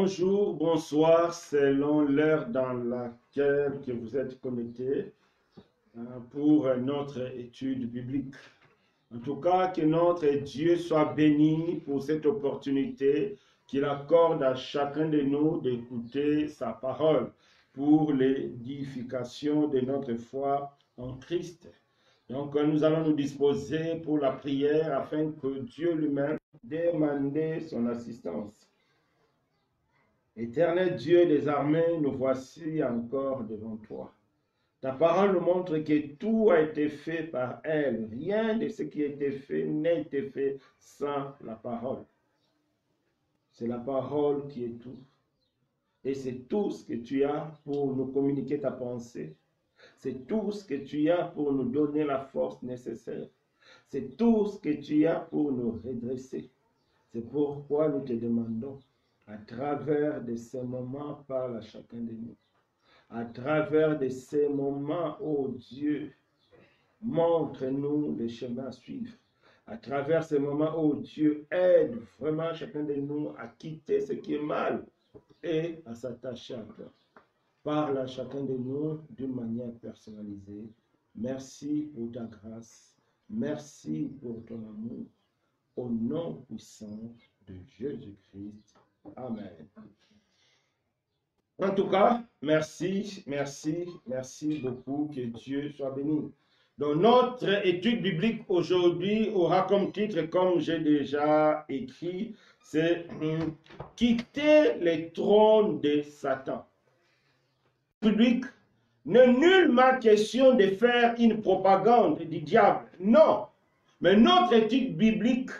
Bonjour, bonsoir, selon l'heure dans laquelle que vous êtes connectés pour notre étude biblique. En tout cas, que notre Dieu soit béni pour cette opportunité qu'il accorde à chacun de nous d'écouter sa parole pour l'édification de notre foi en Christ. Donc, nous allons nous disposer pour la prière afin que Dieu lui-même demande son assistance. Éternel Dieu des armées, nous voici encore devant toi. Ta parole nous montre que tout a été fait par elle. Rien de ce qui a été fait n'a été fait sans la parole. C'est la parole qui est tout. Et c'est tout ce que tu as pour nous communiquer ta pensée. C'est tout ce que tu as pour nous donner la force nécessaire. C'est tout ce que tu as pour nous redresser. C'est pourquoi nous te demandons, à travers de ces moments, parle à chacun de nous. À travers de ces moments, oh Dieu, montre-nous le chemin à suivre. À travers ces moments, oh Dieu, aide vraiment chacun de nous à quitter ce qui est mal et à s'attacher à toi. Parle à chacun de nous d'une manière personnalisée. Merci pour ta grâce. Merci pour ton amour. Au nom puissant de Jésus-Christ. Amen. En tout cas, merci beaucoup, que Dieu soit béni. Donc, notre étude biblique aujourd'hui aura comme titre, comme j'ai déjà écrit, c'est « Quitter les trônes de Satan ». Public, n'est nullement question de faire une propagande du diable, non. Mais notre étude biblique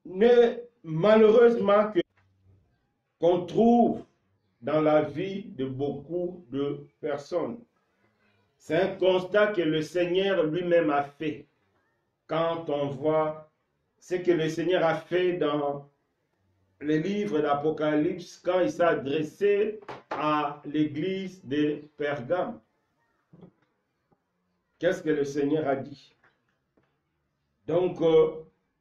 n'est malheureusement que qu'on trouve dans la vie de beaucoup de personnes. C'est un constat que le Seigneur lui-même a fait. Quand on voit ce que le Seigneur a fait dans les livres d'Apocalypse, quand il s'est adressé à l'église de Pergame. Qu'est-ce que le Seigneur a dit? Donc,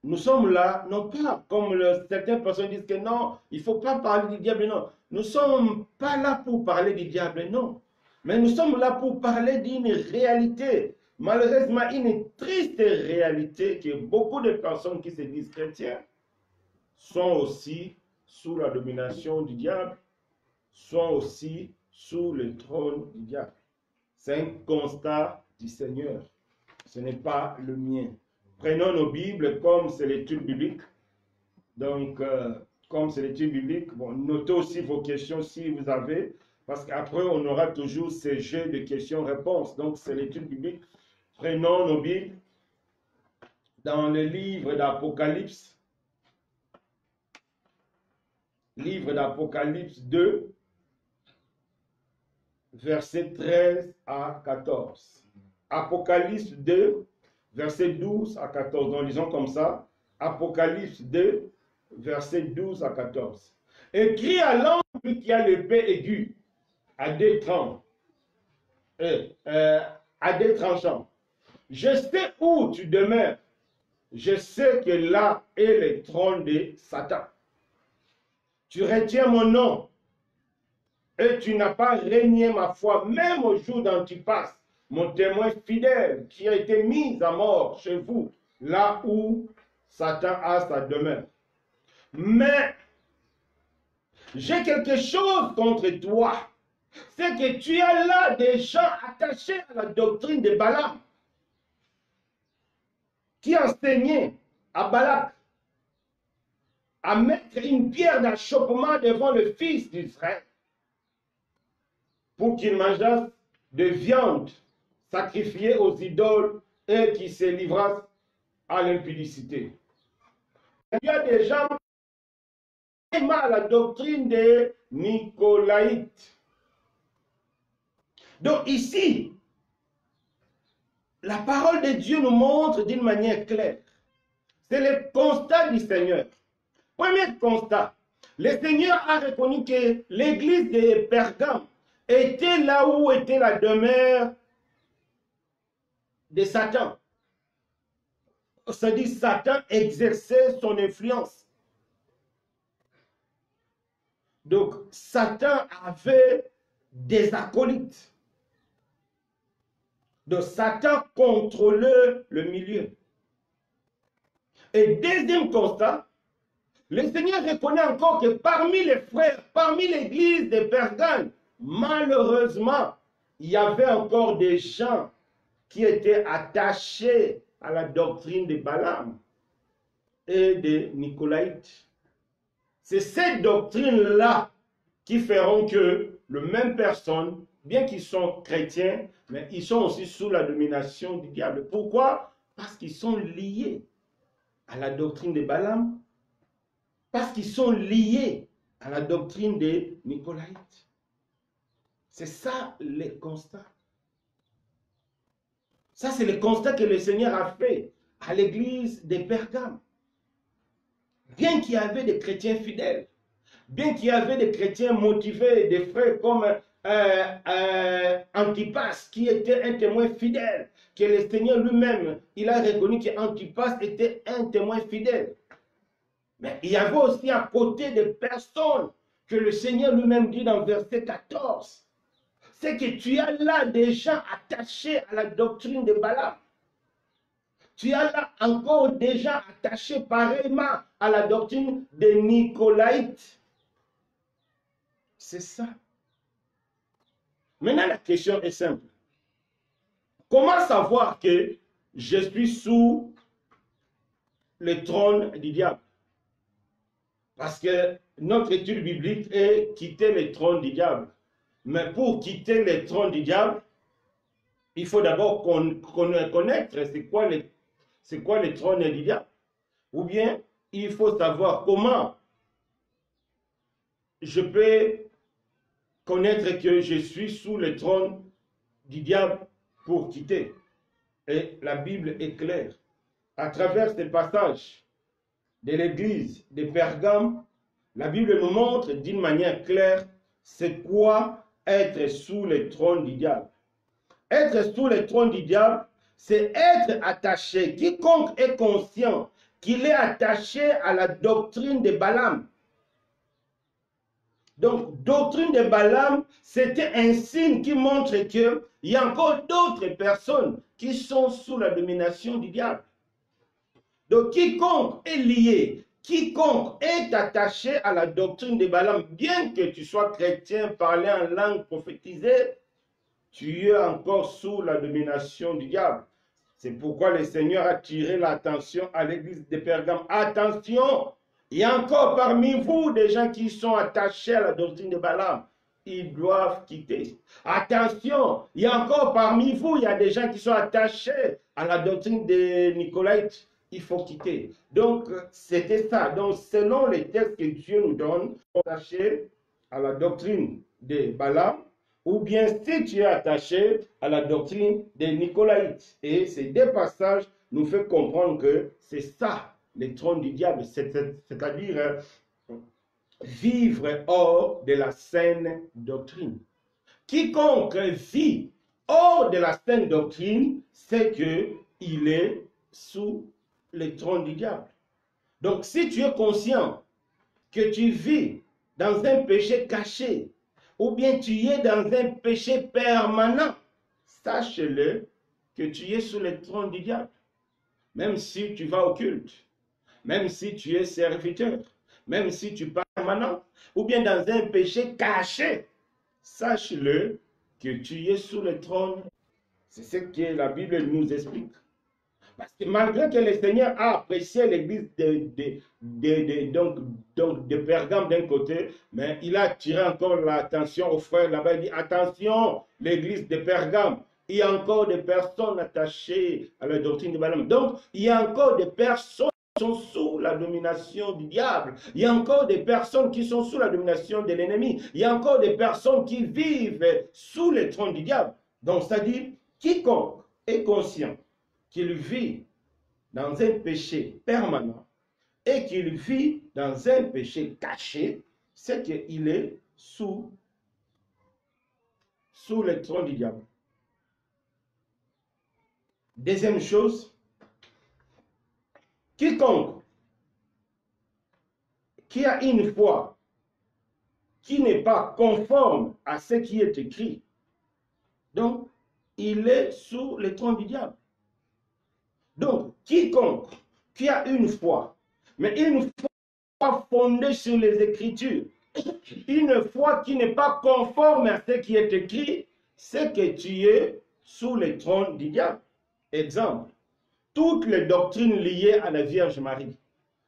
nous sommes là, non pas comme certaines personnes disent que non, il ne faut pas parler du diable, non. Nous ne sommes pas là pour parler du diable, non. Mais nous sommes là pour parler d'une réalité. Malheureusement, une triste réalité que beaucoup de personnes qui se disent chrétiens sont aussi sous la domination du diable, sont aussi sous le trône du diable. C'est un constat du Seigneur. Ce n'est pas le mien. Prenons nos Bibles comme c'est l'étude biblique. Donc, comme c'est l'étude biblique, bon, notez aussi vos questions si vous avez, parce qu'après, on aura toujours ces jeux de questions-réponses. Donc, c'est l'étude biblique. Prenons nos Bibles dans le livre d'Apocalypse. Livre d'Apocalypse 2, versets 13 à 14. Apocalypse 2, versets 12 à 14. Donc, lisons comme ça. Apocalypse 2, versets 12 à 14. Écrit à l'ange qui a l'épée aiguë à deux tranchants. Je sais où tu demeures. Je sais que là est le trône de Satan. Tu retiens mon nom et tu n'as pas régné ma foi, même au jour d'Antipas, mon témoin fidèle, qui a été mis à mort chez vous, là où Satan a sa demeure. Mais j'ai quelque chose contre toi, c'est que tu as là des gens attachés à la doctrine de Balaam, qui enseignait à Balak à mettre une pierre d'achoppement devant le fils d'Israël pour qu'il mangeasse de viande sacrifiée aux idoles et qui se livrassent à l'impudicité. Il y a des gens qui aiment la doctrine des Nicolaïtes. Donc ici, la parole de Dieu nous montre d'une manière claire. C'est le constat du Seigneur. Premier constat, le Seigneur a reconnu que l'église de Pergame était là où était la demeure de Satan. C'est-à-dire Satan exerçait son influence. Donc, Satan avait des acolytes. Donc, Satan contrôlait le milieu. Et deuxième constat, le Seigneur reconnaît encore que parmi les frères, parmi l'église de Pergame, malheureusement, il y avait encore des gens qui étaient attachés à la doctrine de Balaam et de Nicolaïte. C'est cette doctrine-là qui feront que les mêmes personnes, bien qu'ils sont chrétiens, mais ils sont aussi sous la domination du diable. Pourquoi? Parce qu'ils sont liés à la doctrine de Balaam, parce qu'ils sont liés à la doctrine de Nicolaïte. C'est ça le constat. Ça, c'est le constat que le Seigneur a fait à l'église de Pergame. Bien qu'il y avait des chrétiens fidèles, bien qu'il y avait des chrétiens motivés, des frères comme Antipas, qui était un témoin fidèle, que le Seigneur lui-même, il a reconnu qu'Antipas était un témoin fidèle. Mais il y avait aussi à côté des personnes que le Seigneur lui-même dit dans verset 14. C'est que tu as là des gens attachés à la doctrine de Balaam. Tu as là encore des gens attachés pareillement à la doctrine de Nicolaïte. C'est ça. Maintenant, la question est simple. Comment savoir que je suis sous le trône du diable? Parce que notre étude biblique est quitter le trône du diable. Mais pour quitter le trône du diable, il faut d'abord connaître c'est quoi le trône du diable. Ou bien, il faut savoir comment je peux connaître que je suis sous le trône du diable pour quitter. Et la Bible est claire. À travers ces passages de l'église de Pergame, la Bible nous montre d'une manière claire c'est quoi être sous le trône du diable. Être sous le trône du diable, c'est être attaché. Quiconque est conscient qu'il est attaché à la doctrine de Balaam. Donc, doctrine de Balaam, c'était un signe qui montre qu'il y a encore d'autres personnes qui sont sous la domination du diable. Donc, quiconque est lié, quiconque est attaché à la doctrine de Balaam, bien que tu sois chrétien, parler en langue prophétisée, tu es encore sous la domination du diable. C'est pourquoi le Seigneur a tiré l'attention à l'église de Pergame. Attention, il y a encore parmi vous des gens qui sont attachés à la doctrine de Balaam. Ils doivent quitter. Attention, il y a encore parmi vous, il y a des gens qui sont attachés à la doctrine de Nicolaïte. Il faut quitter. Donc, c'était ça. Donc, selon les textes que Dieu nous donne, attachés à la doctrine de Balaam, ou bien si tu es attaché à la doctrine des Nicolaïtes. Et ces deux passages nous font comprendre que c'est ça, le trône du diable, c'est-à-dire vivre hors de la saine doctrine. Quiconque vit hors de la saine doctrine, c'est qu'il est sous le trône du diable. Donc si tu es conscient que tu vis dans un péché caché, ou bien tu es dans un péché permanent, sache-le que tu es sous le trône du diable. Même si tu vas au culte, même si tu es serviteur, même si tu pars permanent, ou bien dans un péché caché, sache-le que tu es sous le trône. C'est ce que la Bible nous explique. Parce que malgré que le Seigneur a apprécié l'église de Pergame d'un côté, mais il a attiré encore l'attention aux frères là-bas. Il dit, attention, l'église de Pergame, il y a encore des personnes attachées à la doctrine de Balaam. Donc, il y a encore des personnes qui sont sous la domination du diable. Il y a encore des personnes qui sont sous la domination de l'ennemi. Il y a encore des personnes qui vivent sous le trône du diable. Donc, c'est-à-dire, quiconque est conscient qu'il vit dans un péché permanent et qu'il vit dans un péché caché, c'est qu'il est sous le trône du diable. Deuxième chose, quiconque qui a une foi qui n'est pas conforme à ce qui est écrit, donc il est sous le trône du diable. Donc, quiconque qui a une foi, mais une foi fondée sur les Écritures, une foi qui n'est pas conforme à ce qui est écrit, c'est que tu es sous le trône du diable. Exemple, toutes les doctrines liées à la Vierge Marie.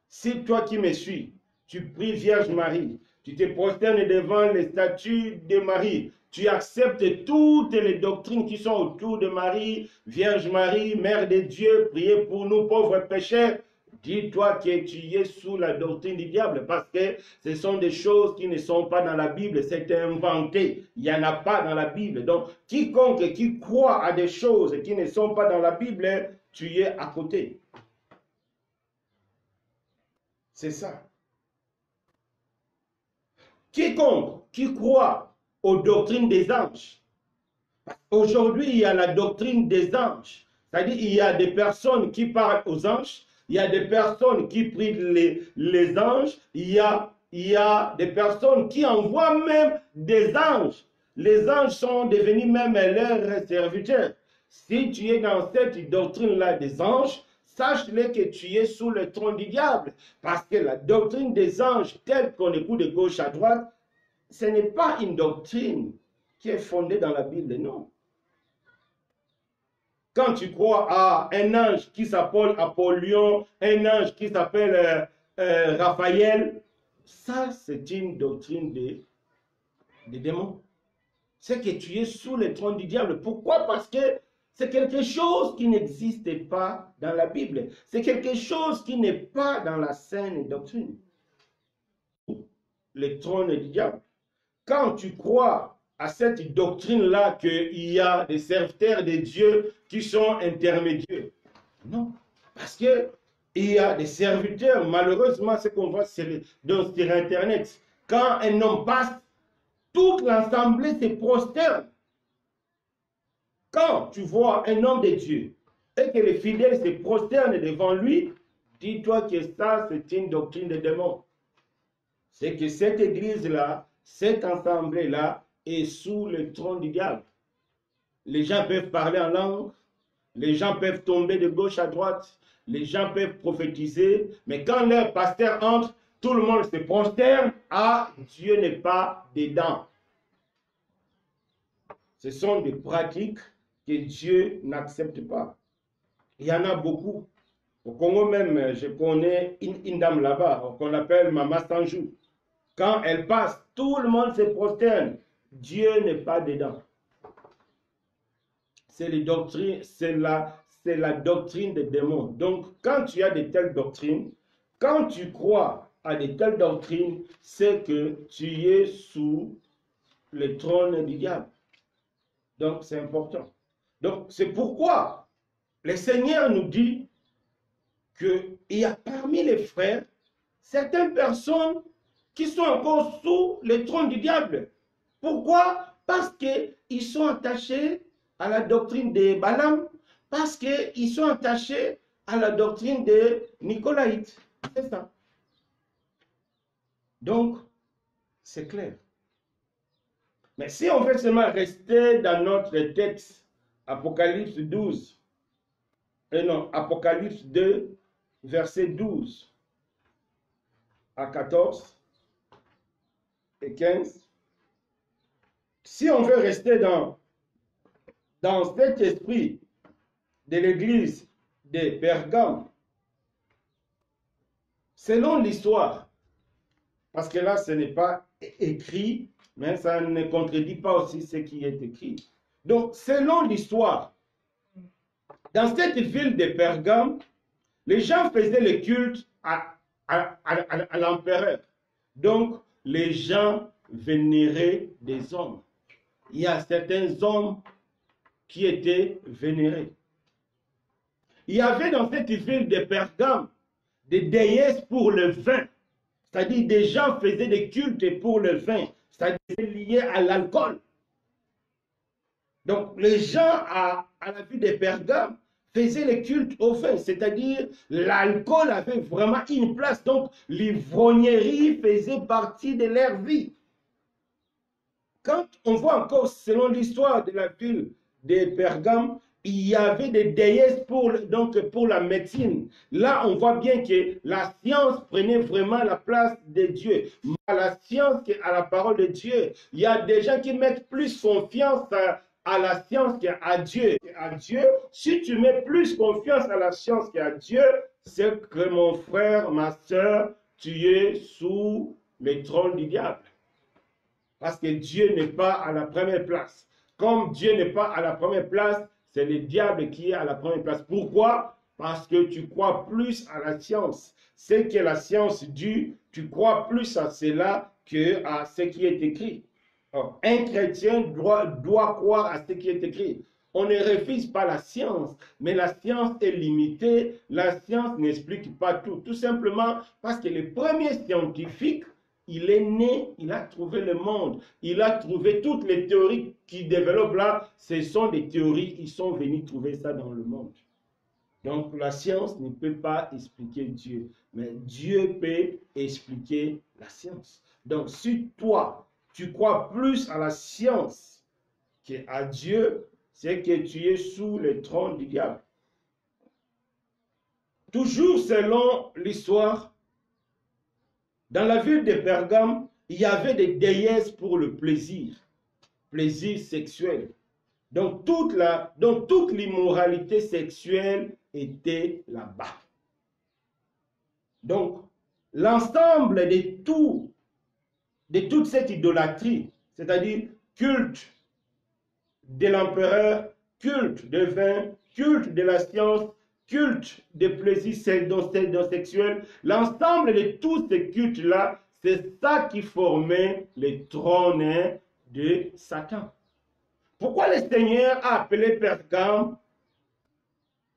Si toi qui me suis, tu pries Vierge Marie, tu te prosternes devant les statues de Marie, tu acceptes toutes les doctrines qui sont autour de Marie, Vierge Marie, Mère de Dieu, priez pour nous pauvres pécheurs. Dis-toi que tu es sous la doctrine du diable parce que ce sont des choses qui ne sont pas dans la Bible, c'est inventé, il n'y en a pas dans la Bible. Donc, quiconque qui croit à des choses qui ne sont pas dans la Bible, tu es à côté. C'est ça. Quiconque qui croit aux doctrines des anges. Aujourd'hui, il y a la doctrine des anges. C'est-à-dire, il y a des personnes qui parlent aux anges, il y a des personnes qui prient les anges, il y a des personnes qui envoient même des anges. Les anges sont devenus même leurs serviteurs. Si tu es dans cette doctrine-là des anges, sache-le que tu es sous le trône du diable. Parce que la doctrine des anges, telle qu'on écoute de gauche à droite, ce n'est pas une doctrine qui est fondée dans la Bible, non. Quand tu crois à un ange qui s'appelle Apollyon, un ange qui s'appelle Raphaël, ça c'est une doctrine des démons. C'est que tu es sous le trône du diable. Pourquoi? Parce que c'est quelque chose qui n'existe pas dans la Bible. C'est quelque chose qui n'est pas dans la saine doctrine. Le trône du diable. Quand tu crois à cette doctrine-là qu'il y a des serviteurs de Dieu qui sont intermédiaires. Non, parce qu'il y a des serviteurs, malheureusement, ce qu'on voit sur Internet, quand un homme passe, toute l'assemblée se prosterne. Quand tu vois un homme de Dieu et que les fidèles se prosternent devant lui, dis-toi que ça, c'est une doctrine de démons. C'est que cette église-là, cette assemblée-là, est sous le trône du diable. Les gens peuvent parler en langue, les gens peuvent tomber de gauche à droite, les gens peuvent prophétiser, mais quand leur pasteur entre, tout le monde se prosterne. Ah, Dieu n'est pas dedans. Ce sont des pratiques que Dieu n'accepte pas. Il y en a beaucoup. Au Congo même, je connais une dame là-bas qu'on appelle Maman Sanjou. Quand elle passe, tout le monde se prosterne. Dieu n'est pas dedans. C'est la doctrine des démons. Donc, quand tu as de telles doctrines, quand tu crois à de telles doctrines, c'est que tu es sous le trône du diable. Donc, c'est important. Donc, c'est pourquoi le Seigneur nous dit qu'il y a parmi les frères certaines personnes qui sont encore sous le trône du diable. Pourquoi? Parce qu'ils sont attachés à la doctrine de Balaam, parce qu'ils sont attachés à la doctrine de Nicolaïte. C'est ça. Donc, c'est clair. Mais si on veut seulement rester dans notre texte, Apocalypse 12, Apocalypse 2, verset 12 à 14 et 15, si on veut rester dans cet esprit de l'église de Pergame, selon l'histoire, parce que là ce n'est pas écrit, mais ça ne contredit pas aussi ce qui est écrit. Donc, selon l'histoire, dans cette ville de Pergame, les gens faisaient le culte à l'empereur. Donc, les gens vénéraient des hommes. Il y a certains hommes qui étaient vénérés. Il y avait dans cette ville de Pergame des déesses pour le vin. C'est-à-dire des gens faisaient des cultes pour le vin. C'est-à-dire lié à l'alcool. Donc, les gens à la ville de Pergame faisaient le culte au vin. C'est-à-dire l'alcool avait vraiment une place. Donc, l'ivrognerie faisait partie de leur vie. Quand on voit encore, selon l'histoire de la ville de Pergame, il y avait des déesses pour la médecine. Là, on voit bien que la science prenait vraiment la place de Dieu. À la science qu'à la parole de Dieu. Il y a des gens qui mettent plus confiance à la science qu'à Dieu. Si tu mets plus confiance à la science qu'à Dieu, c'est que mon frère, ma soeur, tu es sous le trône du diable. Parce que Dieu n'est pas à la première place. Comme Dieu n'est pas à la première place, c'est le diable qui est à la première place. Pourquoi? Parce que tu crois plus à la science. Ce que la science dit, tu crois plus à cela que à ce qui est écrit. Alors, un chrétien doit croire à ce qui est écrit. On ne refuse pas la science, mais la science est limitée. La science n'explique pas tout. Tout simplement parce que les premiers scientifiques, il est né, il a trouvé le monde, il a trouvé toutes les théories qu'il développe là, ce sont des théories, ils sont venus trouver ça dans le monde. Donc la science ne peut pas expliquer Dieu, mais Dieu peut expliquer la science. Donc si toi, tu crois plus à la science qu'à Dieu, c'est que tu es sous le trône du diable. Toujours selon l'histoire, dans la ville de Pergame, il y avait des déesses pour le plaisir sexuel. Donc toute l'immoralité sexuelle était là-bas. Donc l'ensemble de toute cette idolâtrie, c'est-à-dire culte de l'empereur, culte de vin, culte de la science, culte de plaisir sexuel, l'ensemble de tous ces cultes-là, c'est ça qui formait le trône de Satan. Pourquoi le Seigneur a appelé Pergame?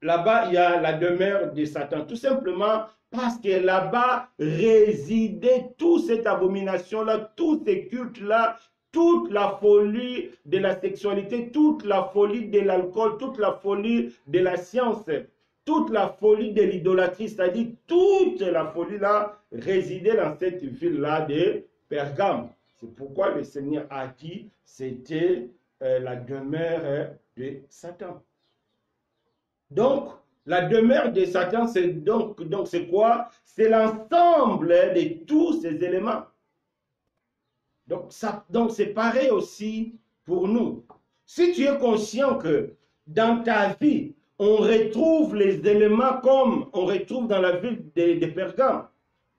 Là-bas, il y a la demeure de Satan. Tout simplement parce que là-bas résidait toute cette abomination-là, tous ces cultes-là, toute la folie de la sexualité, toute la folie de l'alcool, toute la folie de la science, toute la folie de l'idolâtrie, c'est-à-dire toute la folie-là résidait dans cette ville-là de Pergame. C'est pourquoi le Seigneur a dit c'était la demeure de Satan. Donc, la demeure de Satan, c'est c'est quoi? C'est l'ensemble de tous ces éléments. Donc, c'est pareil aussi pour nous. Si tu es conscient que dans ta vie, on retrouve les éléments comme on retrouve dans la ville de Pergame,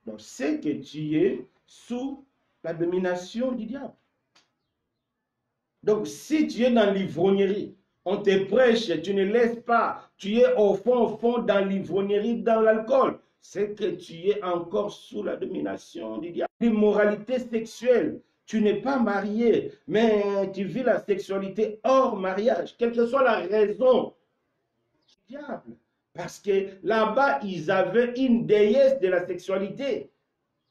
donc c'est que tu es sous la domination du diable. Donc, si tu es dans l'ivrognerie, on te prêche, tu ne laisses pas, tu es au fond dans l'ivrognerie, dans l'alcool, c'est que tu es encore sous la domination du diable. L'immoralité sexuelle, tu n'es pas marié, mais tu vis la sexualité hors mariage, quelle que soit la raison du diable. Parce que là-bas, ils avaient une déesse de la sexualité.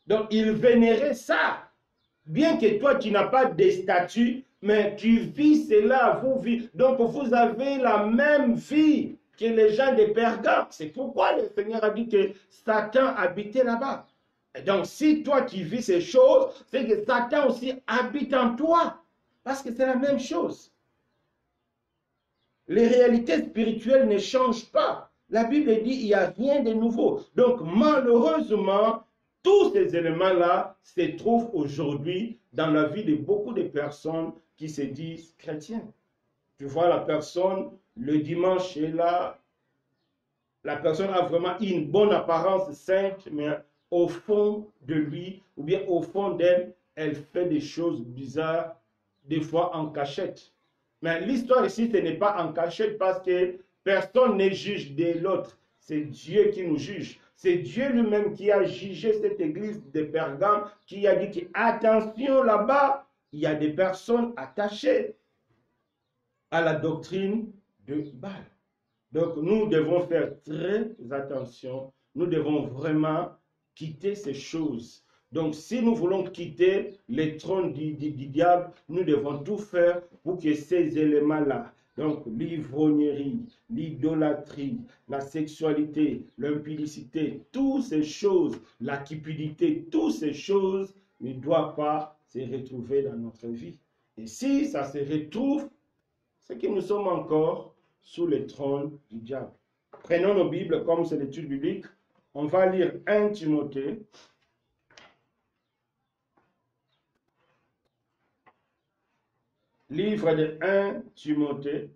Donc, ils vénéraient ça. Bien que toi, tu n'as pas de statut, mais tu vis cela, vous vivez. Donc, vous avez la même vie que les gens de Pergame. C'est pourquoi le Seigneur a dit que Satan habitait là-bas. Et donc, si toi, tu vis ces choses, c'est que Satan aussi habite en toi. Parce que c'est la même chose. Les réalités spirituelles ne changent pas. La Bible dit qu'il n'y a rien de nouveau. Donc, malheureusement, tous ces éléments-là se trouvent aujourd'hui dans la vie de beaucoup de personnes qui se disent chrétiens. Tu vois, la personne, le dimanche est là, la personne a vraiment une bonne apparence sainte, mais au fond de lui, ou bien au fond d'elle, elle fait des choses bizarres, des fois en cachette. Mais l'histoire ici, ce n'est pas en cachette parce que personne ne juge de l'autre. C'est Dieu qui nous juge. C'est Dieu lui-même qui a jugé cette église de Pergame, qui a dit que attention là-bas, il y a des personnes attachées à la doctrine de Baal. Donc nous devons faire très attention. Nous devons vraiment quitter ces choses. Donc si nous voulons quitter les trônes du diable, nous devons tout faire pour que ces éléments-là, donc l'ivrognerie, l'idolâtrie, la sexualité, l'impudicité, toutes ces choses, la cupidité, toutes ces choses ne doivent pas se retrouver dans notre vie. Et si ça se retrouve, c'est que nous sommes encore sous le trône du diable. Prenons nos Bibles, comme c'est l'étude biblique. On va lire 1 Timothée. Livre de 1 Timothée.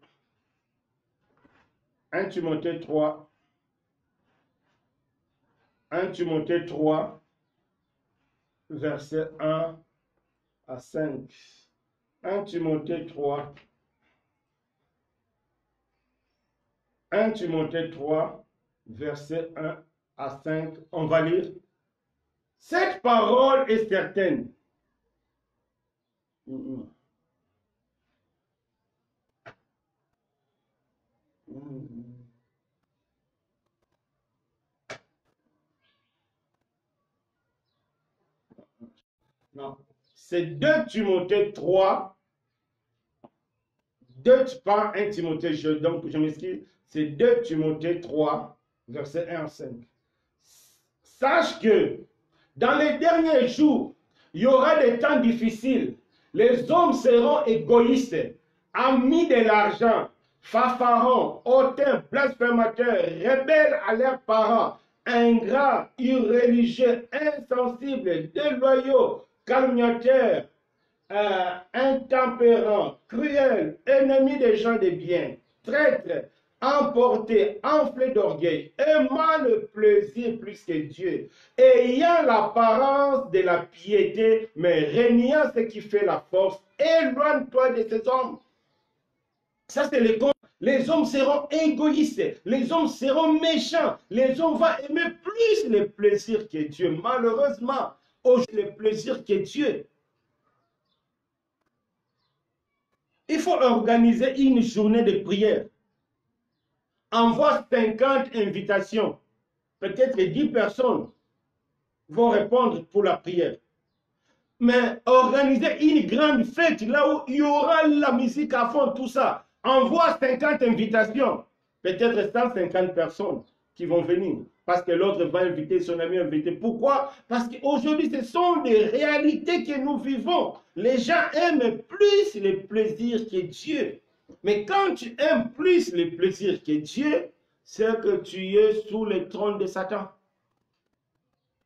1 Timothée 3. 1 Timothée 3, verset 1 à 5. 1 Timothée 3. 1 Timothée 3, verset 1 à 5. On va lire. Cette parole est certaine. Non, c'est 2 Timothée 3. 2, pas 1 Timothée, donc je m'excuse. C'est 2 Timothée 3, verset 1 à 5. Sache que dans les derniers jours, il y aura des temps difficiles. Les hommes seront égoïstes, amis de l'argent, fanfarons, hautains, blasphémateurs, rebelles à leurs parents, ingrats, irréligieux, insensibles, déloyaux, calomniateurs, intempérants, cruels, ennemis des gens de bien, traîtres, emportés, enflés d'orgueil, aimant le plaisir plus que Dieu, ayant l'apparence de la piété, mais régnant ce qui fait la force. Éloigne-toi de ces hommes. Ça, c'est le compte. Les hommes seront égoïstes, les hommes seront méchants, les hommes vont aimer plus le plaisir que Dieu. Malheureusement, aujourd'hui, le plaisir que Dieu. Il faut organiser une journée de prière. Envoie 50 invitations. Peut-être 10 personnes vont répondre pour la prière. Mais organiser une grande fête là où il y aura la musique à fond, tout ça. Envoie 50 invitations. Peut-être 150 personnes qui vont venir. Parce que l'autre va inviter son ami invité. Pourquoi? Parce qu'aujourd'hui, ce sont des réalités que nous vivons. Les gens aiment plus les plaisirs que Dieu. Mais quand tu aimes plus les plaisirs que Dieu, c'est que tu es sous le trône de Satan.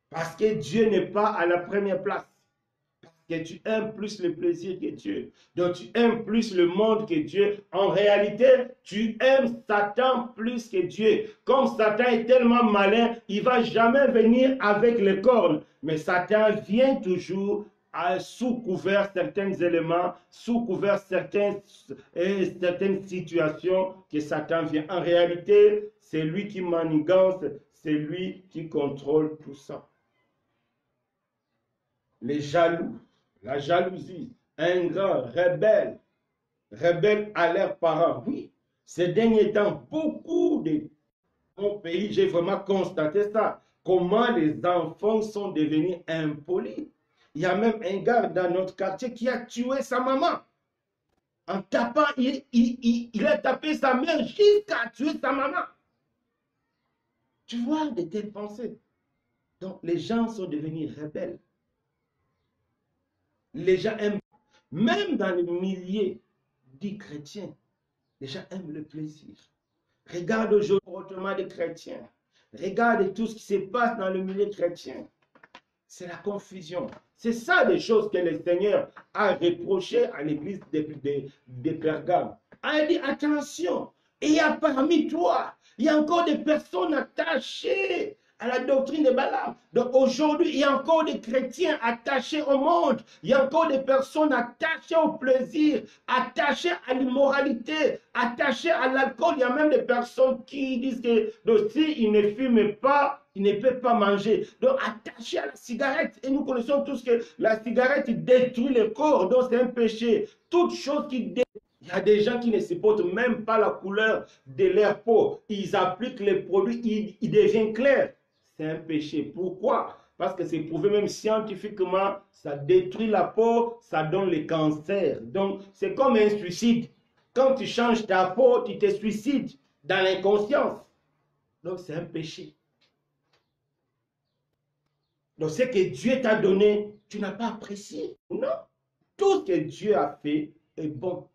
Parce que Dieu n'est pas à la première place. Que tu aimes plus le plaisir que Dieu. Donc tu aimes plus le monde que Dieu. En réalité, tu aimes Satan plus que Dieu. Comme Satan est tellement malin, il ne va jamais venir avec les cornes. Mais Satan vient toujours sous couvert certains éléments, sous couvert certaines situations que Satan vient. En réalité, c'est lui qui manigance, c'est lui qui contrôle tout ça. Les jaloux, la jalousie, ingrats, rebelles à leurs parents. Oui, ces derniers temps, beaucoup de mon pays, j'ai vraiment constaté ça. Comment les enfants sont devenus impolis. Il y a même un gars dans notre quartier qui a tué sa maman. En tapant, il a tapé sa mère jusqu'à tuer sa maman. Tu vois de telles pensées. Donc les gens sont devenus rebelles. Les gens aiment, même dans le milieu dits chrétiens, les gens aiment le plaisir. Regarde aujourd'hui le comportement des chrétiens. Regarde tout ce qui se passe dans le milieu chrétien. C'est la confusion. C'est ça des choses que le Seigneur a reproché à l'église de Pergame. Il a dit attention, il y a parmi toi, il y a encore des personnes attachées à la doctrine de Balaam. Donc aujourd'hui, il y a encore des chrétiens attachés au monde. Il y a encore des personnes attachées au plaisir, attachées à l'immoralité, attachées à l'alcool. Il y a même des personnes qui disent que s'ils ne fument pas, ils ne peuvent pas manger. Donc attachés à la cigarette. Et nous connaissons tous que la cigarette détruit le corps. Donc c'est un péché. Toute chose qui détruit. Il y a des gens qui ne supportent même pas la couleur de leur peau. Ils appliquent les produits, ils deviennent clairs. C'est un péché. Pourquoi? Parce que c'est prouvé même scientifiquement, ça détruit la peau, ça donne le cancer. Donc, c'est comme un suicide. Quand tu changes ta peau, tu te suicides dans l'inconscience. Donc, c'est un péché. Donc, ce que Dieu t'a donné, tu n'as pas apprécié. Non. tout ce que Dieu a fait est bon.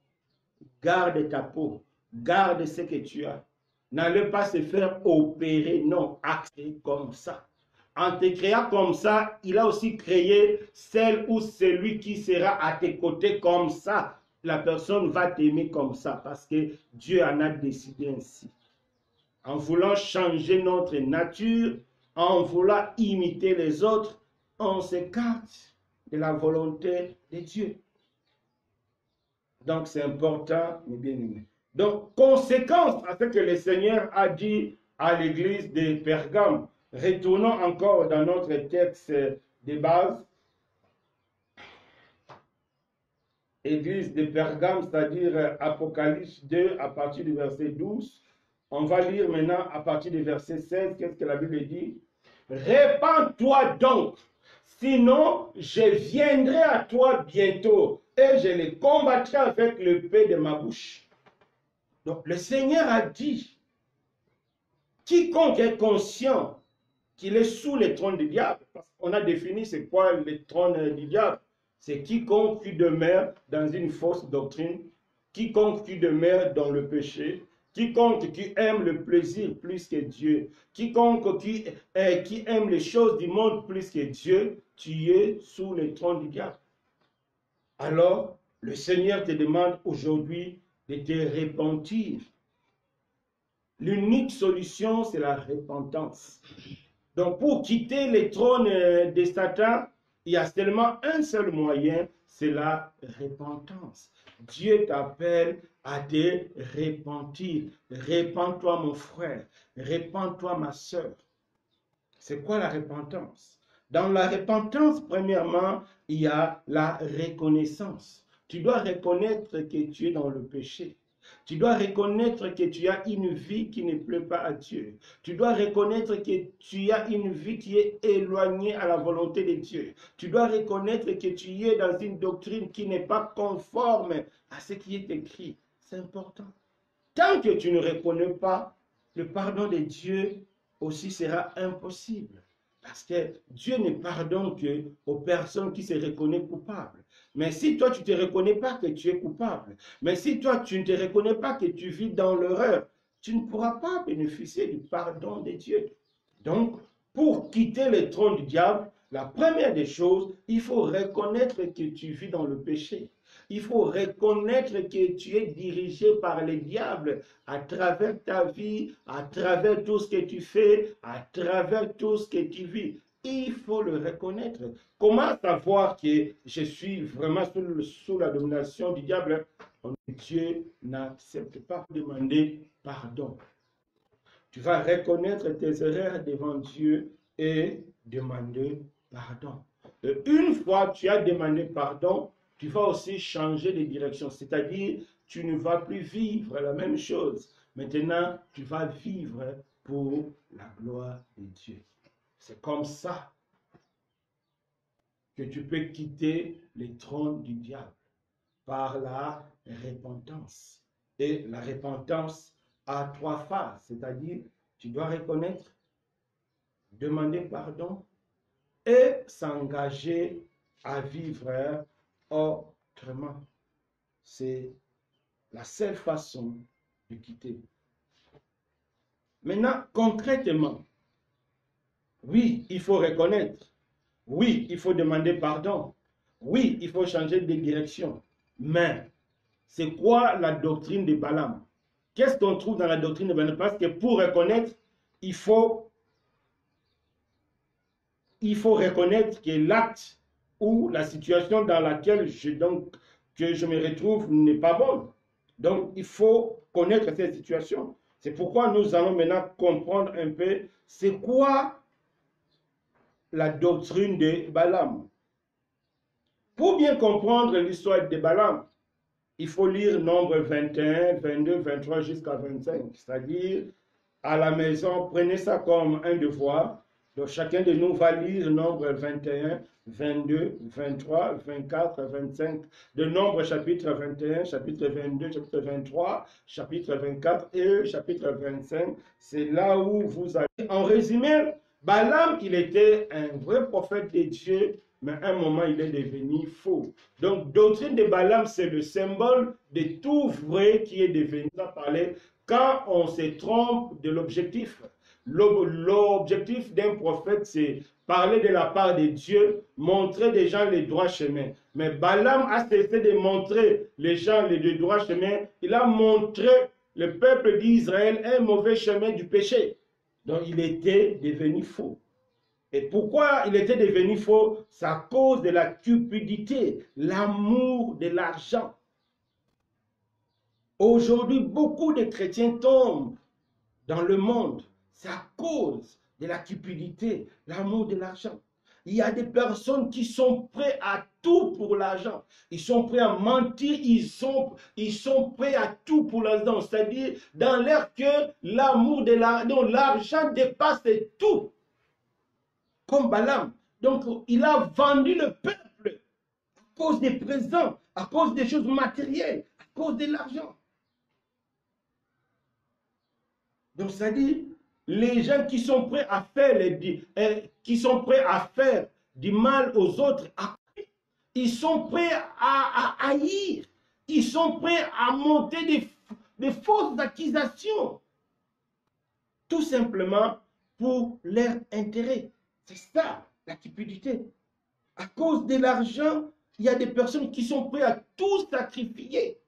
Garde ta peau, garde ce que tu as. N'allez pas se faire opérer, non, acter comme ça. En te créant comme ça, il a aussi créé celle ou celui qui sera à tes côtés comme ça. La personne va t'aimer comme ça parce que Dieu en a décidé ainsi. En voulant changer notre nature, en voulant imiter les autres, on s'écarte de la volonté de Dieu. Donc c'est important, mes bien-aimés. Donc, conséquence à ce que le Seigneur a dit à l'église de Pergame. Retournons encore dans notre texte de base. Église de Pergame, c'est-à-dire Apocalypse 2 à partir du verset 12. On va lire maintenant à partir du verset 16. Qu'est-ce que la Bible dit? Répands-toi donc, sinon je viendrai à toi bientôt et je les combattrai avec l'épée de ma bouche. Donc le Seigneur a dit, quiconque est conscient qu'il est sous le trône du diable, parce qu'on a défini c'est quoi le trône du diable, c'est quiconque qui demeure dans une fausse doctrine, quiconque qui demeure dans le péché, quiconque qui aime le plaisir plus que Dieu, quiconque qui aime les choses du monde plus que Dieu, tu es sous le trône du diable. Alors, le Seigneur te demande aujourd'hui de te repentir. L'unique solution, c'est la repentance. Donc, pour quitter le trône de Satan, il y a seulement un seul moyen, c'est la repentance. Dieu t'appelle à te repentir. Repens-toi, mon frère. Repens-toi, ma soeur. C'est quoi la repentance? Dans la repentance, premièrement, il y a la reconnaissance. Tu dois reconnaître que tu es dans le péché. Tu dois reconnaître que tu as une vie qui ne plaît pas à Dieu. Tu dois reconnaître que tu as une vie qui est éloignée à la volonté de Dieu. Tu dois reconnaître que tu es dans une doctrine qui n'est pas conforme à ce qui est écrit. C'est important. Tant que tu ne reconnais pas, le pardon de Dieu aussi sera impossible. Parce que Dieu ne pardonne que aux personnes qui se reconnaissent coupables. Mais si toi, tu ne te reconnais pas que tu es coupable, mais si toi, tu ne te reconnais pas que tu vis dans l'erreur, tu ne pourras pas bénéficier du pardon de Dieu. Donc, pour quitter le trône du diable, la première des choses, il faut reconnaître que tu vis dans le péché. Il faut reconnaître que tu es dirigé par le diable à travers ta vie, à travers tout ce que tu fais, à travers tout ce que tu vis. Il faut le reconnaître. Comment savoir que je suis vraiment sous la domination du diable? Dieu n'accepte pas de demander pardon. Tu vas reconnaître tes erreurs devant Dieu et demander pardon. Et une fois que tu as demandé pardon, tu vas aussi changer de direction. C'est-à-dire, tu ne vas plus vivre la même chose. Maintenant, tu vas vivre pour la gloire de Dieu. C'est comme ça que tu peux quitter le trône du diable, par la repentance. Et la repentance a trois phases, c'est-à-dire, tu dois reconnaître, demander pardon et s'engager à vivre autrement. C'est la seule façon de quitter. Maintenant, concrètement, oui, il faut reconnaître. Oui, il faut demander pardon. Oui, il faut changer de direction. Mais, c'est quoi la doctrine de Balaam? Qu'est-ce qu'on trouve dans la doctrine de Balaam? Parce que pour reconnaître, il faut reconnaître que l'acte ou la situation dans laquelle je me retrouve n'est pas bonne. Donc, il faut connaître cette situation. C'est pourquoi nous allons maintenant comprendre un peu c'est quoi la doctrine de Balaam. Pour bien comprendre l'histoire de Balaam, il faut lire Nombre 21, 22, 23 jusqu'à 25. C'est-à-dire, à la maison, prenez ça comme un devoir. Donc, chacun de nous va lire Nombre 21, 22, 23, 24, 25. De Nombre chapitre 21, chapitre 22, chapitre 23, chapitre 24 et chapitre 25. C'est là où vous allez. En résumé, Balaam, il était un vrai prophète de Dieu mais à un moment, il est devenu faux. Donc, doctrine de Balaam, c'est le symbole de tout vrai qui est devenu à parler quand on se trompe de l'objectif. L'objectif d'un prophète, c'est parler de la part de Dieu, montrer des gens les droits chemins. Mais Balaam a cessé de montrer les gens les droits chemins. Il a montré le peuple d'Israël un mauvais chemin du péché. Donc, il était devenu faux. Et pourquoi il était devenu faux? C'est à cause de la cupidité, l'amour de l'argent. Aujourd'hui, beaucoup de chrétiens tombent dans le monde. C'est à cause de la cupidité, l'amour de l'argent. Il y a des personnes qui sont prêtes à tout pour l'argent. Ils sont prêts à mentir, ils sont prêts à tout pour l'argent. C'est-à-dire, dans leur cœur, l'amour de l'argent dépasse tout. Comme Balaam. Donc, il a vendu le peuple à cause des présents, à cause des choses matérielles, à cause de l'argent. Donc, ça dit, les gens qui sont prêts à faire du mal aux autres, ils sont prêts à haïr, ils sont prêts à monter des fausses accusations, tout simplement pour leur intérêt. C'est ça, la cupidité. À cause de l'argent, il y a des personnes qui sont prêtes à tout sacrifier.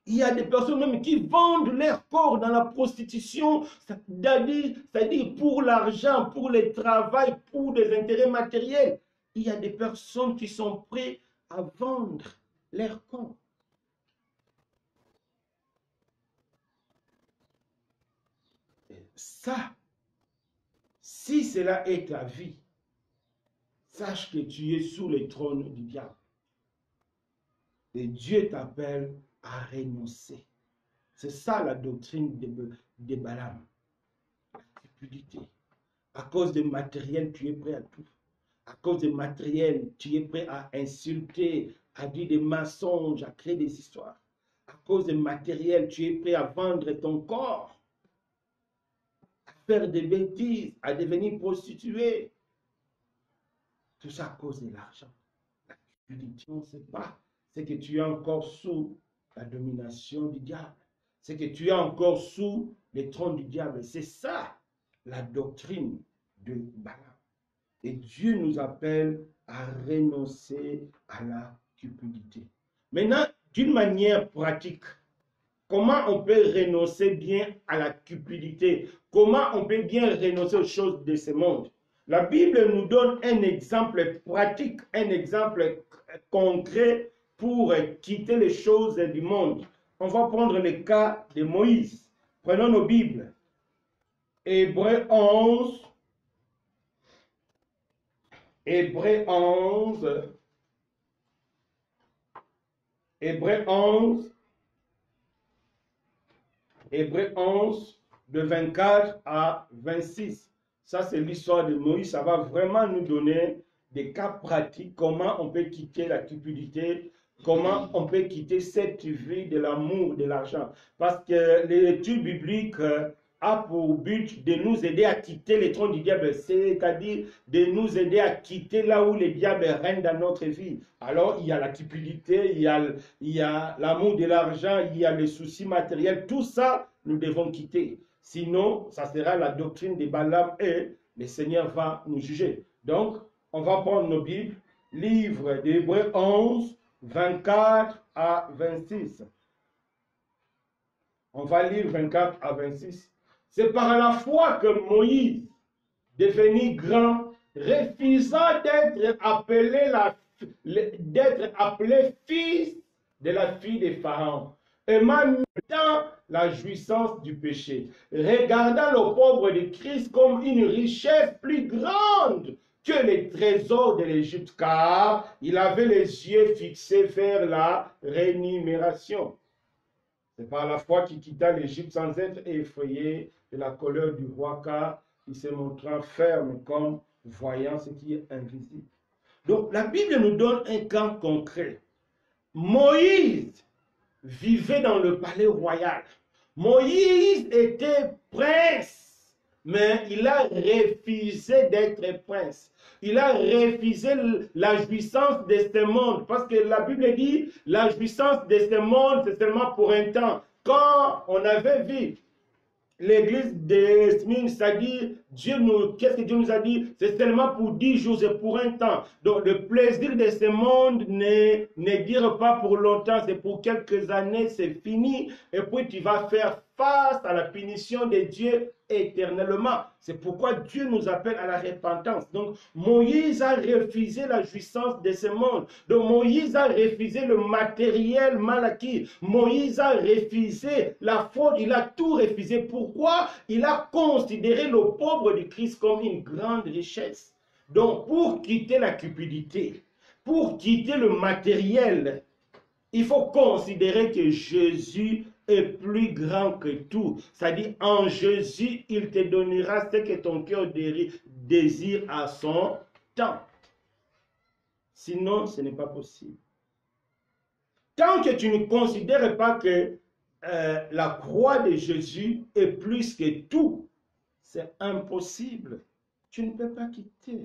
Il y a des personnes même qui vendent leur corps dans la prostitution, c'est-à-dire pour l'argent, pour le travail, pour des intérêts matériels. Il y a des personnes qui sont prêtes à vendre leur corps. Ça, si cela est ta vie, sache que tu es sous le trône du diable. Et Dieu t'appelle à renoncer. C'est ça la doctrine de Balaam. La cupidité. À cause de matériel, tu es prêt à tout. À cause de matériel, tu es prêt à insulter, à dire des mensonges, à créer des histoires. À cause de matériel, tu es prêt à vendre ton corps, à faire des bêtises, à devenir prostituée. Tout ça à cause de l'argent. La cupidité, on ne sait pas. C'est que tu es encore sous la domination du diable. C'est que tu es encore sous le trône du diable. C'est ça la doctrine de Balaam. Et Dieu nous appelle à renoncer à la cupidité. Maintenant, d'une manière pratique, comment on peut renoncer bien à la cupidité? Comment on peut bien renoncer aux choses de ce monde? La Bible nous donne un exemple pratique, un exemple concret pour quitter les choses du monde. On va prendre le cas de Moïse. Prenons nos Bibles. Hébreux 11. Hébreux 11. Hébreux 11. Hébreux 11, de 24 à 26. Ça, c'est l'histoire de Moïse. Ça va vraiment nous donner des cas pratiques, comment on peut quitter la cupidité, comment on peut quitter cette vie de l'amour, de l'argent. Parce que l'étude biblique a pour but de nous aider à quitter les trônes du diable, c'est-à-dire de nous aider à quitter là où le diable règne dans notre vie. Alors, il y a la cupidité, il y a l'amour de l'argent, il y a les soucis matériels, tout ça, nous devons quitter. Sinon, ça sera la doctrine de Balaam et le Seigneur va nous juger. Donc, on va prendre nos Bibles, livre d'Hébreux 11, 24 à 26. On va lire 24 à 26. C'est par la foi que Moïse, devenu grand, refusant d'être appelé fils de la fille de Pharaon, aimant dans la jouissance du péché, regardant le pauvre de Christ comme une richesse plus grande que les trésors de l'Égypte, car il avait les yeux fixés vers la rémunération. C'est par la foi qu'il quitta l'Égypte sans être effrayé de la colère du roi, car il se montra ferme comme voyant ce qui est invisible. Donc la Bible nous donne un cas concret. Moïse vivait dans le palais royal. Moïse était prince mais il a refusé d'être prince. Il a refusé la jouissance de ce monde. Parce que la Bible dit, la jouissance de ce monde, c'est seulement pour un temps. Quand on avait vu l'église de Smyrne, c'est-à-dire, qu'est-ce que Dieu nous a dit? C'est seulement pour 10 jours, c'est pour un temps. Donc, le plaisir de ce monde ne dure pas pour longtemps, c'est pour quelques années, c'est fini. Et puis, tu vas faire face à la punition de Dieu éternellement. C'est pourquoi Dieu nous appelle à la repentance. Donc, Moïse a refusé la jouissance de ce monde. Donc, Moïse a refusé le matériel mal acquis. Moïse a refusé la faute. Il a tout refusé. Pourquoi? Il a considéré le pauvre du Christ comme une grande richesse. Donc, pour quitter la cupidité, pour quitter le matériel, il faut considérer que Jésus est plus grand que tout. C'est-à-dire, en Jésus, il te donnera ce que ton cœur désire à son temps. Sinon, ce n'est pas possible. Tant que tu ne considères pas que la croix de Jésus est plus que tout, c'est impossible. Tu ne peux pas quitter.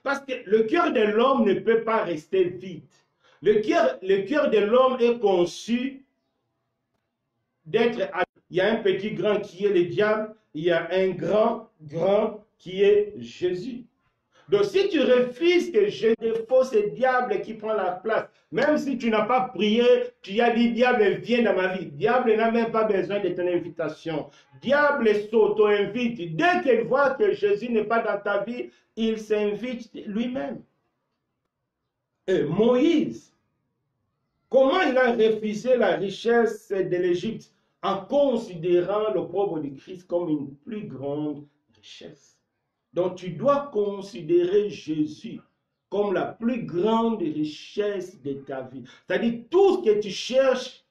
Parce que le cœur de l'homme ne peut pas rester vide. Le cœur de l'homme est conçu d'être... Il y a un petit grand qui est le diable, il y a un grand qui est Jésus. Donc si tu refuses que je défausse ce diable qui prend la place, même si tu n'as pas prié, tu as dit diable viens dans ma vie. Diable n'a même pas besoin de ton invitation. Diable s'auto-invite. Dès qu'il voit que Jésus n'est pas dans ta vie, il s'invite lui-même. Et Moïse, comment il a refusé la richesse de l'Égypte en considérant le pauvre du Christ comme une plus grande richesse. Donc tu dois considérer Jésus comme la plus grande richesse de ta vie. C'est-à-dire tout ce que tu cherches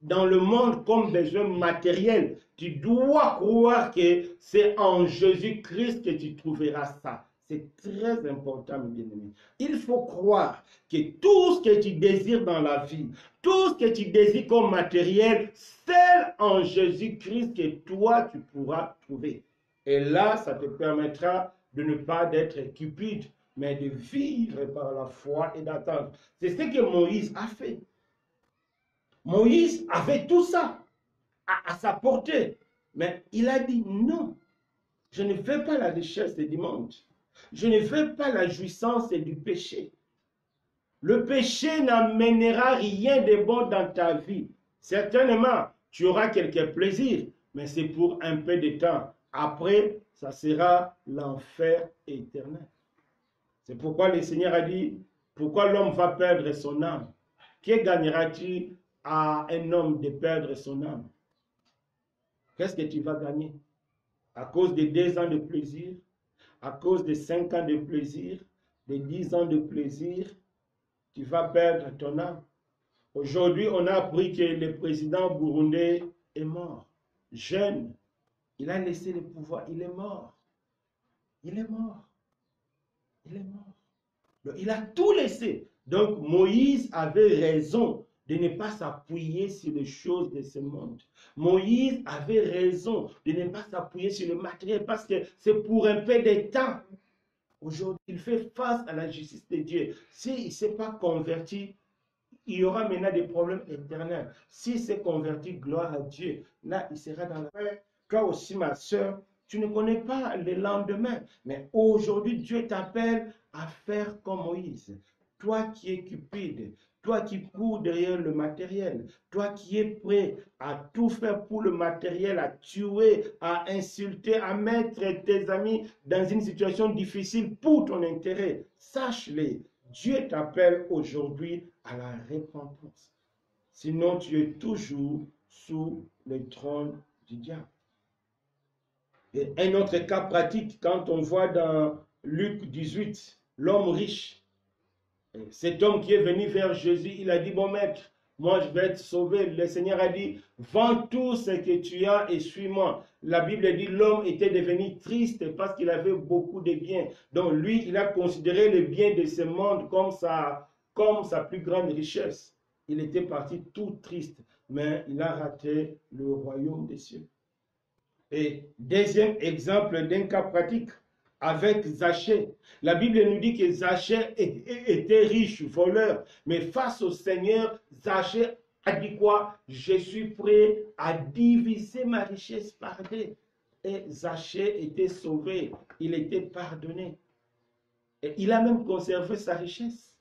dans le monde comme besoin matériel, tu dois croire que c'est en Jésus-Christ que tu trouveras ça. C'est très important, mes bien-aimés. Il faut croire que tout ce que tu désires dans la vie, tout ce que tu désires comme matériel, c'est en Jésus-Christ que toi, tu pourras trouver. Et là, ça te permettra de ne pas être cupide, mais de vivre par la foi et d'attendre. C'est ce que Moïse a fait. Moïse avait tout ça à sa portée. Mais il a dit non, je ne veux pas la richesse du monde. Je ne veux pas la jouissance du péché. Le péché n'amènera rien de bon dans ta vie. Certainement, tu auras quelques plaisirs, mais c'est pour un peu de temps. Après, ça sera l'enfer éternel. C'est pourquoi le Seigneur a dit, pourquoi l'homme va perdre son âme? Que gagnera-t-il à un homme de perdre son âme? Qu'est-ce que tu vas gagner? À cause de 2 ans de plaisir, à cause de 5 ans de plaisir, de 10 ans de plaisir, tu vas perdre ton âme. Aujourd'hui, on a appris que le président burundais est mort. Jeune, il a laissé le pouvoir, il est mort. Il est mort. Il est mort. Donc, il a tout laissé. Donc Moïse avait raison de ne pas s'appuyer sur les choses de ce monde. Moïse avait raison de ne pas s'appuyer sur le matériel parce que c'est pour un peu de temps. Aujourd'hui, il fait face à la justice de Dieu. S'il ne s'est pas converti, il y aura maintenant des problèmes éternels. S'il s'est converti, gloire à Dieu, là, il sera dans la paix. Toi aussi, ma soeur, tu ne connais pas le lendemain. Mais aujourd'hui, Dieu t'appelle à faire comme Moïse. Toi qui es cupide, toi qui cours derrière le matériel, toi qui es prêt à tout faire pour le matériel, à tuer, à insulter, à mettre tes amis dans une situation difficile pour ton intérêt, sache-le, Dieu t'appelle aujourd'hui à la repentance. Sinon, tu es toujours sous le trône du diable. Et un autre cas pratique, quand on voit dans Luc 18, l'homme riche, cet homme qui est venu vers Jésus, il a dit, bon maître, moi je vais être sauvé. Le Seigneur a dit, vends tout ce que tu as et suis-moi. La Bible dit, l'homme était devenu triste parce qu'il avait beaucoup de biens. Donc lui, il a considéré les biens de ce monde comme sa plus grande richesse. Il était parti tout triste, mais il a raté le royaume des cieux. Et deuxième exemple d'un cas pratique, avec Zachée. La Bible nous dit que Zachée était riche, voleur, mais face au Seigneur, Zachée a dit quoi? Je suis prêt à diviser ma richesse par deux. Et Zachée était sauvé, il était pardonné. Et il a même conservé sa richesse.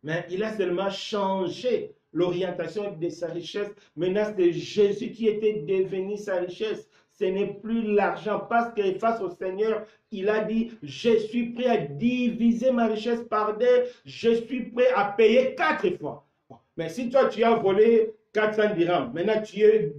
Mais il a seulement changé l'orientation de sa richesse. Maintenant, c'est Jésus qui était devenu sa richesse. Ce n'est plus l'argent, parce que face au Seigneur, il a dit, je suis prêt à diviser ma richesse par deux, je suis prêt à payer 4 fois. Mais si toi, tu as volé 400 dirhams, maintenant tu es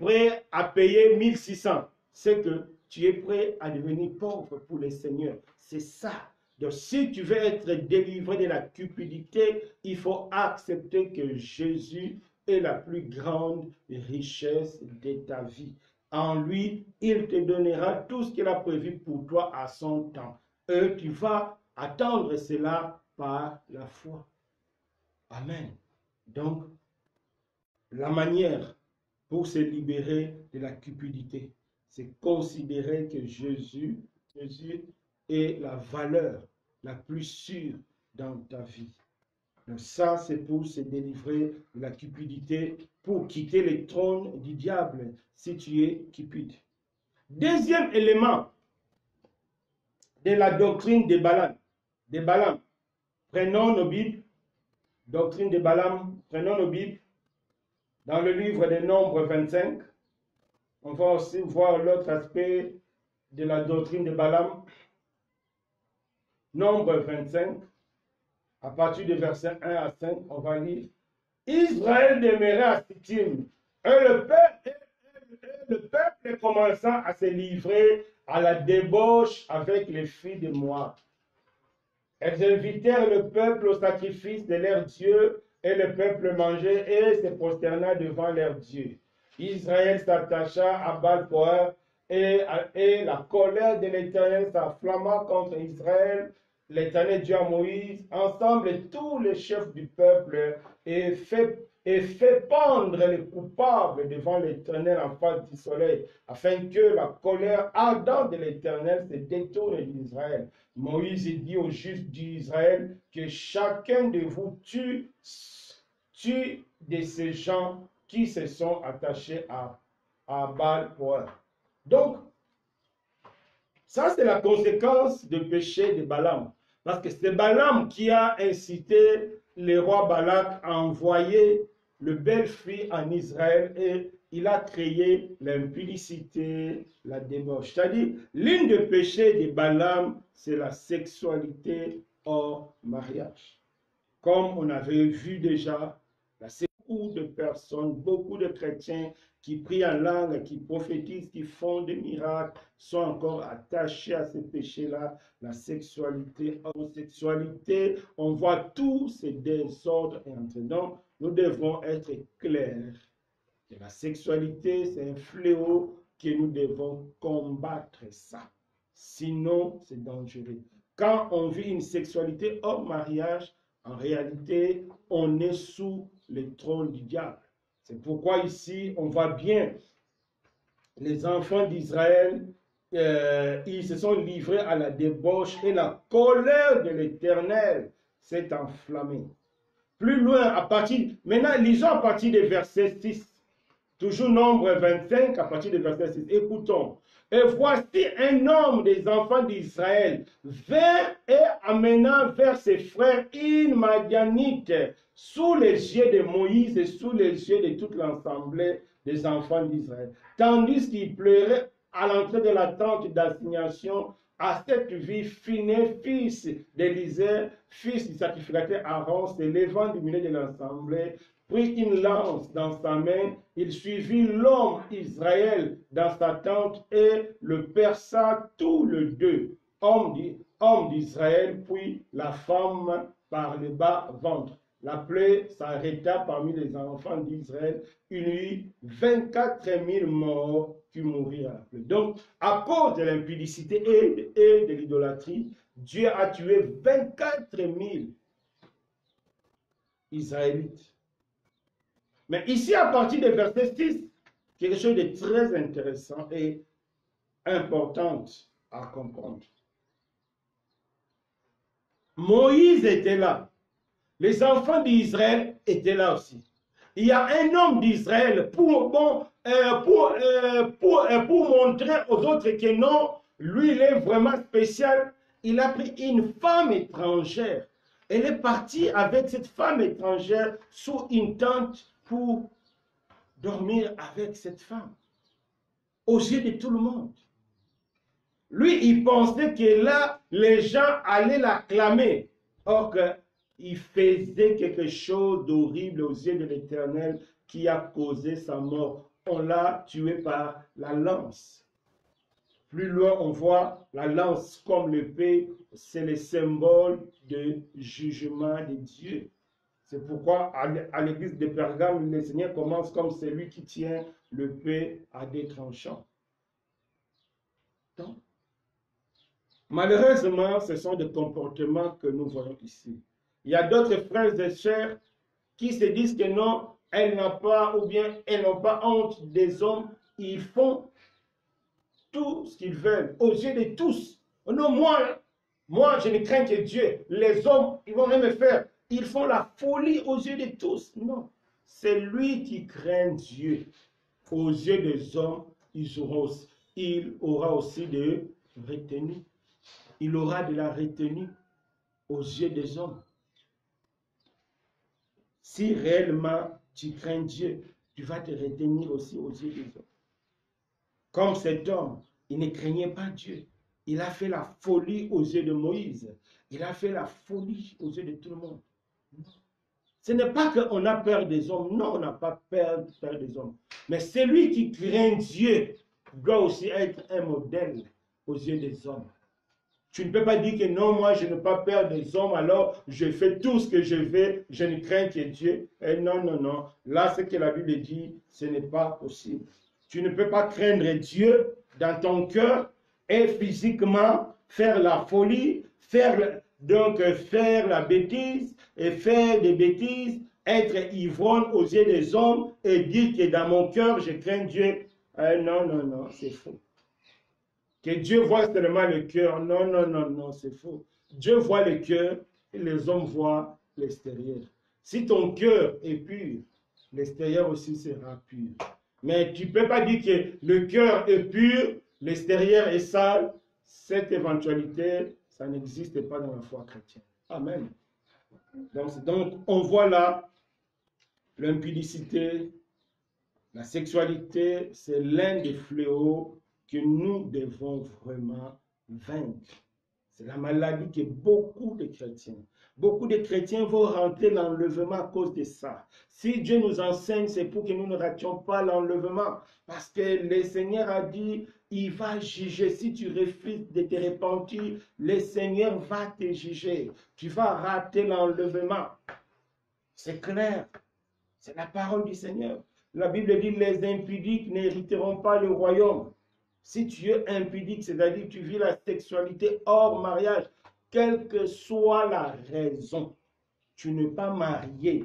prêt à payer 1600, c'est que tu es prêt à devenir pauvre pour le Seigneur. C'est ça. Donc, si tu veux être délivré de la cupidité, il faut accepter que Jésus est la plus grande richesse de ta vie. En lui, il te donnera tout ce qu'il a prévu pour toi à son temps. Et tu vas attendre cela par la foi. Amen. Donc, la manière pour se libérer de la cupidité, c'est considérer que Jésus est la valeur la plus sûre dans ta vie. Donc ça, c'est pour se délivrer de la cupidité, pour quitter le trône du diable si tu es cupide. Deuxième élément de la doctrine de Balaam. Prenons nos Bibles. Doctrine de Balaam, prenons nos Bibles. Dans le livre des Nombres 25, on va aussi voir l'autre aspect de la doctrine de Balaam. Nombre 25, à partir du verset 1 à 5, on va lire. Israël demeurait à Sittim, et le peuple commençant à se livrer à la débauche avec les filles de Moab. Elles invitèrent le peuple au sacrifice de leur Dieu, et le peuple mangeait et se prosterna devant leur Dieu. Israël s'attacha à Baal-Peor, et la colère de l'Éternel s'enflamma contre Israël. L'Éternel dit à Moïse, ensemble tous les chefs du peuple, et fait pendre les coupables devant l'Éternel en face du soleil, afin que la colère ardente de l'Éternel se détourne d'Israël. Moïse dit aux juifs d'Israël que chacun de vous tue de ces gens qui se sont attachés à Baal-Peor. Donc, ça c'est la conséquence du péché de Balaam. Parce que c'est Balaam qui a incité le roi Balak à envoyer le belle-fille en Israël et il a créé l'impudicité, la débauche. C'est-à-dire, l'une des péchés de Balaam, c'est la sexualité hors mariage. Comme on avait vu déjà, beaucoup de personnes, beaucoup de chrétiens qui prient en langue, qui prophétisent, qui font des miracles, sont encore attachés à ces péchés-là, la sexualité, homosexualité. On voit tous ces désordres entrer. Donc, nous devons être clairs. Et la sexualité, c'est un fléau que nous devons combattre ça. Sinon, c'est dangereux. Quand on vit une sexualité hors mariage, en réalité, on est sous le trône du diable. C'est pourquoi ici, on voit bien les enfants d'Israël, ils se sont livrés à la débauche et la colère de l'Éternel s'est enflammée. Plus loin, maintenant, lisons à partir du verset 6. Toujours Nombre 25, à partir du verset 6. Écoutons. Et voici un homme des enfants d'Israël vint et amena vers ses frères une Madianite sous les yeux de Moïse et sous les yeux de toute l'assemblée des enfants d'Israël. Tandis qu'il pleurait à l'entrée de la tente d'assignation à cette vie, Phiné, fils d'Élisée, fils du sacrificateur Aaron, se levant du milieu de l'assemblée, prit une lance dans sa main, il suivit l'homme Israël dans sa tente et le perça tous les deux, homme d'Israël, puis la femme par le bas ventre. La plaie s'arrêta parmi les enfants d'Israël. Il y eut 24 000 morts qui mourirent à la plaie. Donc, à cause de l'impudicité et de l'idolâtrie, Dieu a tué 24 000 Israélites. Mais ici, à partir du verset 6, quelque chose de très intéressant et important à comprendre. Moïse était là. Les enfants d'Israël étaient là aussi. Il y a un homme d'Israël pour montrer aux autres que non, lui, il est vraiment spécial. Il a pris une femme étrangère. Elle est partie avec cette femme étrangère sous une tente pour dormir avec cette femme. Aux yeux de tout le monde. Lui, il pensait que là, les gens allaient l'acclamer. Or, il faisait quelque chose d'horrible aux yeux de l'Éternel qui a causé sa mort. On l'a tué par la lance. Plus loin, on voit la lance comme l'épée, c'est le symbole de jugement de Dieu. C'est pourquoi à l'église de Pergame, le Seigneur commence comme celui qui tient l'épée à deux tranchants. Donc, malheureusement, ce sont des comportements que nous voyons ici. Il y a d'autres frères et sœurs qui se disent que non, elles n'ont pas, ou bien elles n'ont pas honte des hommes. Ils font tout ce qu'ils veulent, aux yeux de tous. Non, moi, je ne crains que Dieu. Les hommes, ils vont même me faire. Ils font la folie aux yeux de tous. Non, c'est lui qui craint Dieu. Aux yeux des hommes, il aura aussi de retenue. Il aura de la retenue aux yeux des hommes. Si réellement tu crains Dieu, tu vas te retenir aussi aux yeux des hommes. Comme cet homme, il ne craignait pas Dieu. Il a fait la folie aux yeux de Moïse. Il a fait la folie aux yeux de tout le monde. Ce n'est pas qu'on a peur des hommes. Non, on n'a pas peur des hommes. Mais celui qui craint Dieu doit aussi être un modèle aux yeux des hommes. Tu ne peux pas dire que non, moi je n'ai pas peur des hommes, alors je fais tout ce que je veux, je ne crains que Dieu. Et non, non, non. Là, ce que la Bible dit, ce n'est pas possible. Tu ne peux pas craindre Dieu dans ton cœur et physiquement faire la folie, faire la bêtise et faire des bêtises, être ivrogne aux yeux des hommes et dire que dans mon cœur, je crains Dieu. Non, non, non, c'est faux. Que Dieu voit seulement le cœur. Non, non, non, non, c'est faux. Dieu voit le cœur et les hommes voient l'extérieur. Si ton cœur est pur, l'extérieur aussi sera pur. Mais tu ne peux pas dire que le cœur est pur, l'extérieur est sale. Cette éventualité, ça n'existe pas dans la foi chrétienne. Amen. Donc on voit là l'impudicité, la sexualité, c'est l'un des fléaux que nous devons vraiment vaincre. C'est la maladie que beaucoup de chrétiens vont rentrer l'enlèvement à cause de ça. Si Dieu nous enseigne, c'est pour que nous ne rations pas l'enlèvement. Parce que le Seigneur a dit, il va juger. Si tu refuses de te repentir, le Seigneur va te juger. Tu vas rater l'enlèvement. C'est clair. C'est la parole du Seigneur. La Bible dit, les impudiques n'hériteront pas le royaume. Si tu es impudique, c'est-à-dire que tu vis la sexualité hors mariage, quelle que soit la raison, tu n'es pas marié,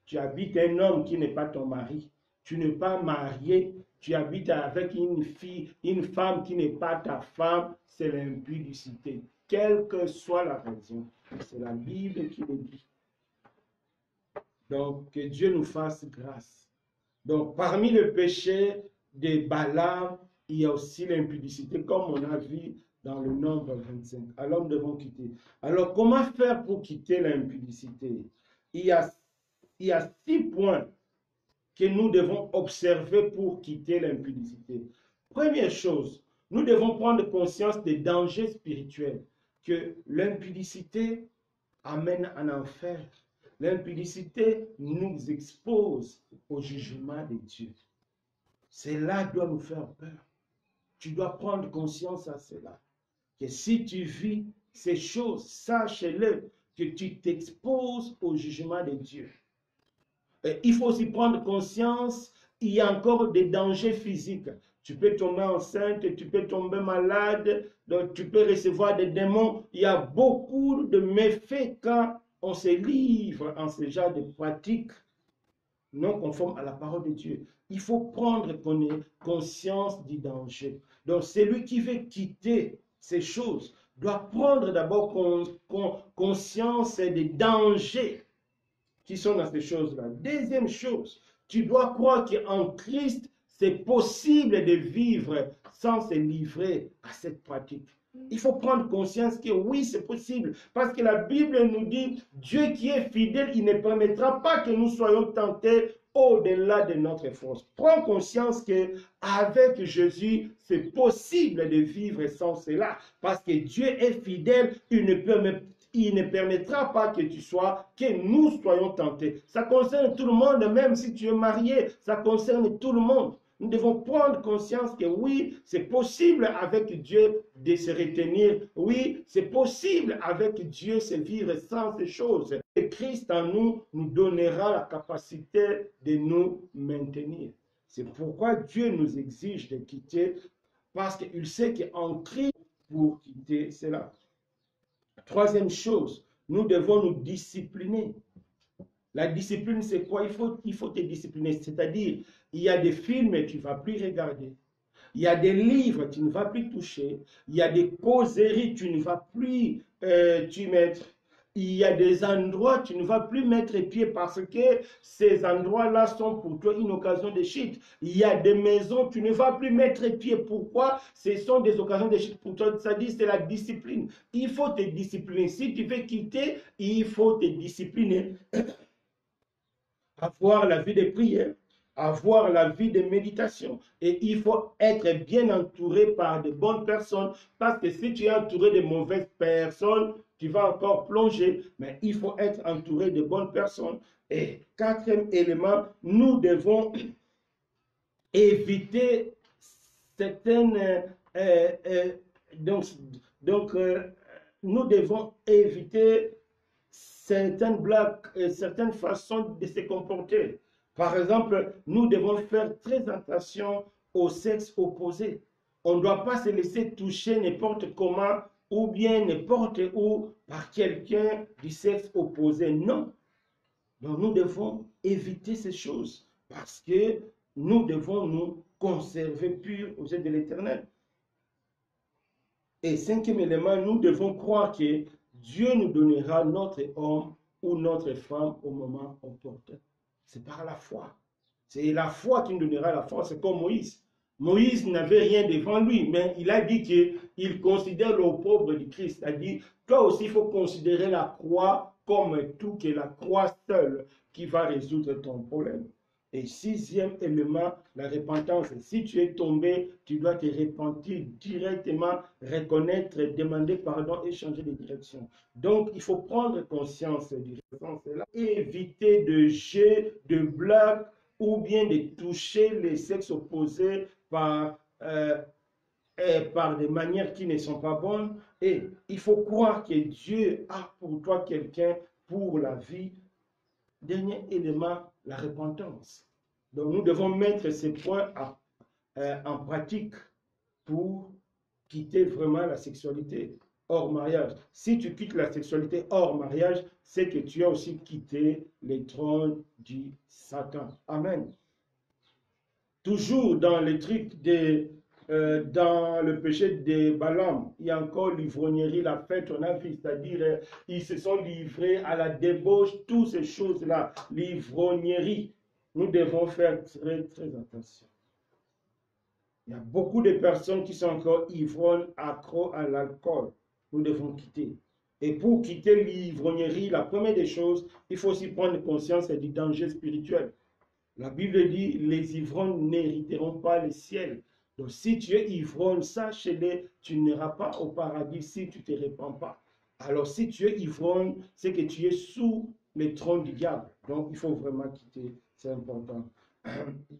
tu habites un homme qui n'est pas ton mari, tu n'es pas marié, tu habites avec une femme qui n'est pas ta femme, c'est l'impudicité. Quelle que soit la raison, c'est la Bible qui le dit. Donc, que Dieu nous fasse grâce. Donc, parmi les péchés de Balaam, il y a aussi l'impudicité, comme on a vu dans le Nombre 25. Alors, nous devons quitter. Alors, comment faire pour quitter l'impudicité? Il y a 6 points que nous devons observer pour quitter l'impudicité. Première chose, nous devons prendre conscience des dangers spirituels que l'impudicité amène en enfer. L'impudicité nous expose au jugement de Dieu. Cela doit nous faire peur. Tu dois prendre conscience à cela. Que si tu vis ces choses, sache-le, que tu t'exposes au jugement de Dieu. Et il faut aussi prendre conscience, il y a encore des dangers physiques. Tu peux tomber enceinte, tu peux tomber malade, donc tu peux recevoir des démons. Il y a beaucoup de méfaits quand on se livre en ce genre de pratiques. non conforme à la parole de Dieu. Il faut prendre conscience du danger. Donc, celui qui veut quitter ces choses doit prendre d'abord conscience des dangers qui sont dans ces choses-là. Deuxième chose, tu dois croire qu'en Christ, c'est possible de vivre sans se livrer à cette pratique. Il faut prendre conscience que oui, c'est possible. Parce que la Bible nous dit, Dieu qui est fidèle, il ne permettra pas que nous soyons tentés au-delà de notre force. Prends conscience que avec Jésus, c'est possible de vivre sans cela. Parce que Dieu est fidèle, il ne permettra pas que nous soyons tentés. Ça concerne tout le monde, même si tu es marié, ça concerne tout le monde. Nous devons prendre conscience que oui, c'est possible avec Dieu de se retenir. Oui, c'est possible avec Dieu de vivre sans ces choses. Et Christ en nous nous donnera la capacité de nous maintenir. C'est pourquoi Dieu nous exige de quitter, parce qu'il sait qu'en Christ, pour quitter cela. Troisième chose, nous devons nous discipliner. La discipline, c'est quoi? Il faut te discipliner. C'est-à-dire, il y a des films que tu ne vas plus regarder. Il y a des livres que tu ne vas plus toucher. Il y a des causeries que tu ne vas plus t'y mettre. Il y a des endroits que tu ne vas plus mettre pied parce que ces endroits-là sont pour toi une occasion de chute. Il y a des maisons que tu ne vas plus mettre pied. Pourquoi? Ce sont des occasions de chute pour toi. Ça dit c'est la discipline. Il faut te discipliner. Si tu veux quitter, il faut te discipliner. Avoir la vie de prière, avoir la vie de méditation. Et il faut être bien entouré par de bonnes personnes, parce que si tu es entouré de mauvaises personnes, tu vas encore plonger. Mais il faut être entouré de bonnes personnes. Et quatrième élément, nous devons éviter certaines... nous devons éviter certaines blagues, certaines façons de se comporter. Par exemple, nous devons faire très attention au sexe opposé. On ne doit pas se laisser toucher n'importe comment ou bien n'importe où par quelqu'un du sexe opposé. Non. Donc nous devons éviter ces choses parce que nous devons nous conserver purs aux yeux de l'Éternel. Et cinquième élément, nous devons croire que Dieu nous donnera notre homme ou notre femme au moment opportun. C'est par la foi. C'est la foi qui nous donnera la force. C'est comme Moïse. Moïse n'avait rien devant lui, mais il a dit qu'il considère le pauvre du Christ. Il a dit, toi aussi, il faut considérer la croix comme tout, que la croix seule qui va résoudre ton problème. Et sixième élément, la repentance. Si tu es tombé, tu dois te repentir directement, reconnaître, demander pardon et changer de direction. Donc, il faut prendre conscience du sens là, éviter de jeux, de blagues ou bien de toucher les sexes opposés par des manières qui ne sont pas bonnes. Et il faut croire que Dieu a pour toi quelqu'un pour la vie. Dernier élément, la repentance. Donc nous devons mettre ces points en pratique pour quitter vraiment la sexualité hors mariage. Si tu quittes la sexualité hors mariage, c'est que tu as aussi quitté les trônes du Satan. Amen. Toujours dans le truc dans le péché de Balaam, il y a encore l'ivrognerie, la fête, on a vu, c'est-à-dire ils se sont livrés à la débauche, toutes ces choses-là, l'ivrognerie. Nous devons faire très, très attention. Il y a beaucoup de personnes qui sont encore ivrognes, accros à l'alcool. Nous devons quitter. Et pour quitter l'ivrognerie, la première des choses, il faut aussi prendre conscience du danger spirituel. La Bible dit, les ivrognes n'hériteront pas le ciel. Donc si tu es ivrogne, sache-le, tu n'iras pas au paradis si tu ne te répands pas. Alors si tu es ivrogne, c'est que tu es sous le trône du diable. Donc il faut vraiment quitter, c'est important.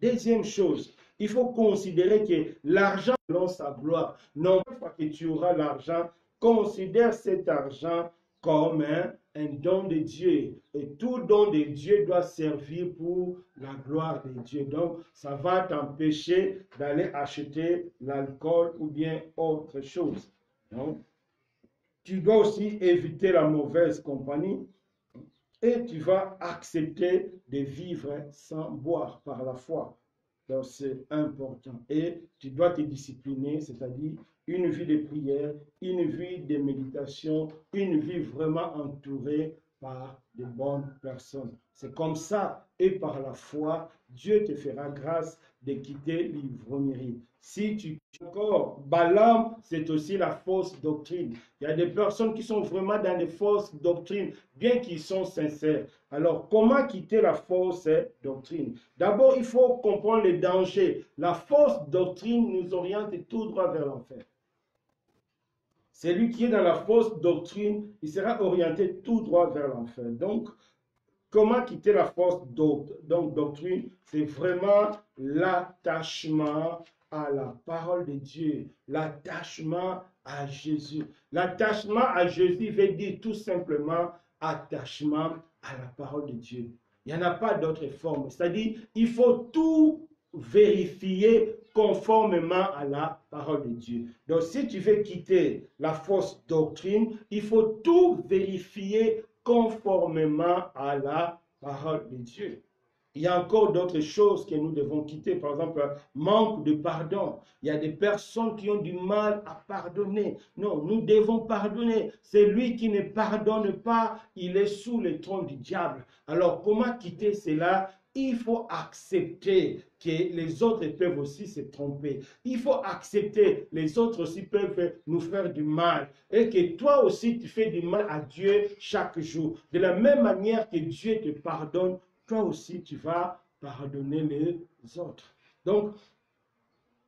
Deuxième chose, il faut considérer que l'argent selon sa gloire. Non pas que tu auras l'argent, considère cet argent comme un don de Dieu. Et tout don de Dieu doit servir pour la gloire de Dieu. Donc, ça va t'empêcher d'aller acheter l'alcool ou bien autre chose. Donc, tu dois aussi éviter la mauvaise compagnie. et tu vas accepter de vivre sans boire par la foi. Donc c'est important. Et tu dois te discipliner, c'est-à-dire une vie de prière, une vie de méditation, une vie vraiment entourée par de bonnes personnes. C'est comme ça, et par la foi, Dieu te fera grâce de quitter l'ivrognerie. Si tu encore, Balaam, c'est aussi la fausse doctrine. Il y a des personnes qui sont vraiment dans des fausses doctrines, bien qu'ils sont sincères. Alors, comment quitter la fausse doctrine? D'abord, il faut comprendre les dangers. La fausse doctrine nous oriente tout droit vers l'enfer. Celui qui est dans la fausse doctrine, il sera orienté tout droit vers l'enfer. Donc, comment quitter la fausse doctrine? C'est vraiment l'attachement à la parole de Dieu, l'attachement à Jésus. L'attachement à Jésus veut dire tout simplement attachement à la parole de Dieu. Il n'y en a pas d'autre forme. C'est-à-dire, il faut tout vérifier conformément à la parole de Dieu. Donc, si tu veux quitter la fausse doctrine, il faut tout vérifier conformément à la parole de Dieu. Il y a encore d'autres choses que nous devons quitter. Par exemple, manque de pardon. Il y a des personnes qui ont du mal à pardonner. Non, nous devons pardonner. Celui qui ne pardonne pas, il est sous le trône du diable. Alors, comment quitter cela? Il faut accepter que les autres peuvent aussi se tromper. Il faut accepter que les autres aussi peuvent nous faire du mal. Et que toi aussi, tu fais du mal à Dieu chaque jour. De la même manière que Dieu te pardonne, toi aussi, tu vas pardonner les autres. Donc,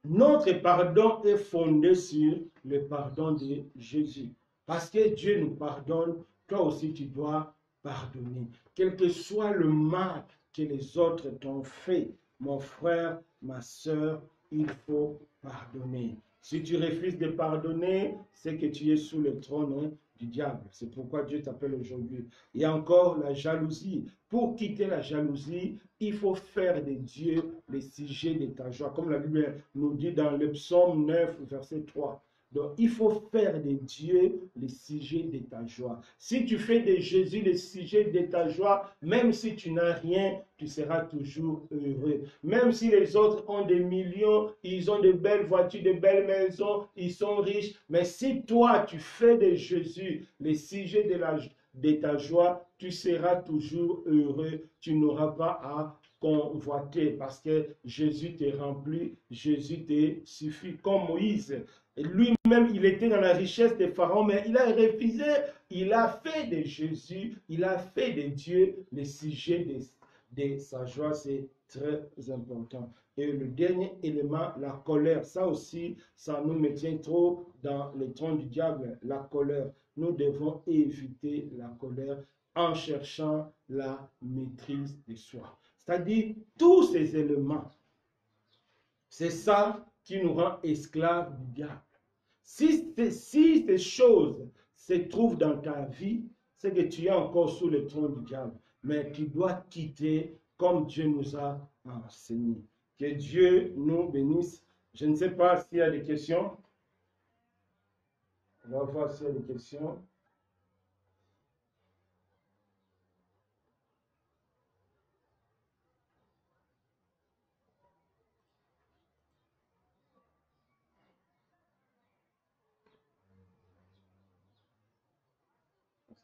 notre pardon est fondé sur le pardon de Jésus. Parce que Dieu nous pardonne, toi aussi, tu dois pardonner. Quel que soit le mal que les autres t'ont fait, mon frère, ma soeur, il faut pardonner. Si tu refuses de pardonner, c'est que tu es sous le trône du diable. C'est pourquoi Dieu t'appelle aujourd'hui. Et encore la jalousie. Pour quitter la jalousie, il faut faire de Dieu le sujet de ta joie. Comme la Bible nous dit dans le psaume 9, verset 3. Donc, il faut faire de Dieu le sujet de ta joie. Si tu fais de Jésus le sujet de ta joie, même si tu n'as rien, tu seras toujours heureux. Même si les autres ont des millions, ils ont de belles voitures, de belles maisons, ils sont riches. Mais si toi, tu fais de Jésus le sujet de ta joie, tu seras toujours heureux. Tu n'auras pas à convoiter parce que Jésus te remplit, Jésus te suffit. Comme Moïse, lui-même, il était dans la richesse des pharaons, mais il a refusé, il a fait de Jésus, il a fait de Dieu le sujet de sa joie. C'est très important. Et le dernier élément, la colère. Ça aussi, ça nous maintient trop dans le trône du diable, la colère. Nous devons éviter la colère en cherchant la maîtrise de soi. C'est-à-dire, tous ces éléments, c'est ça qui nous rend esclaves du diable. Si ces choses se trouvent dans ta vie, c'est que tu es encore sous le trône du diable. Mais tu dois quitter comme Dieu nous a enseigné. Que Dieu nous bénisse. Je ne sais pas s'il y a des questions. On va voir s'il y a des questions.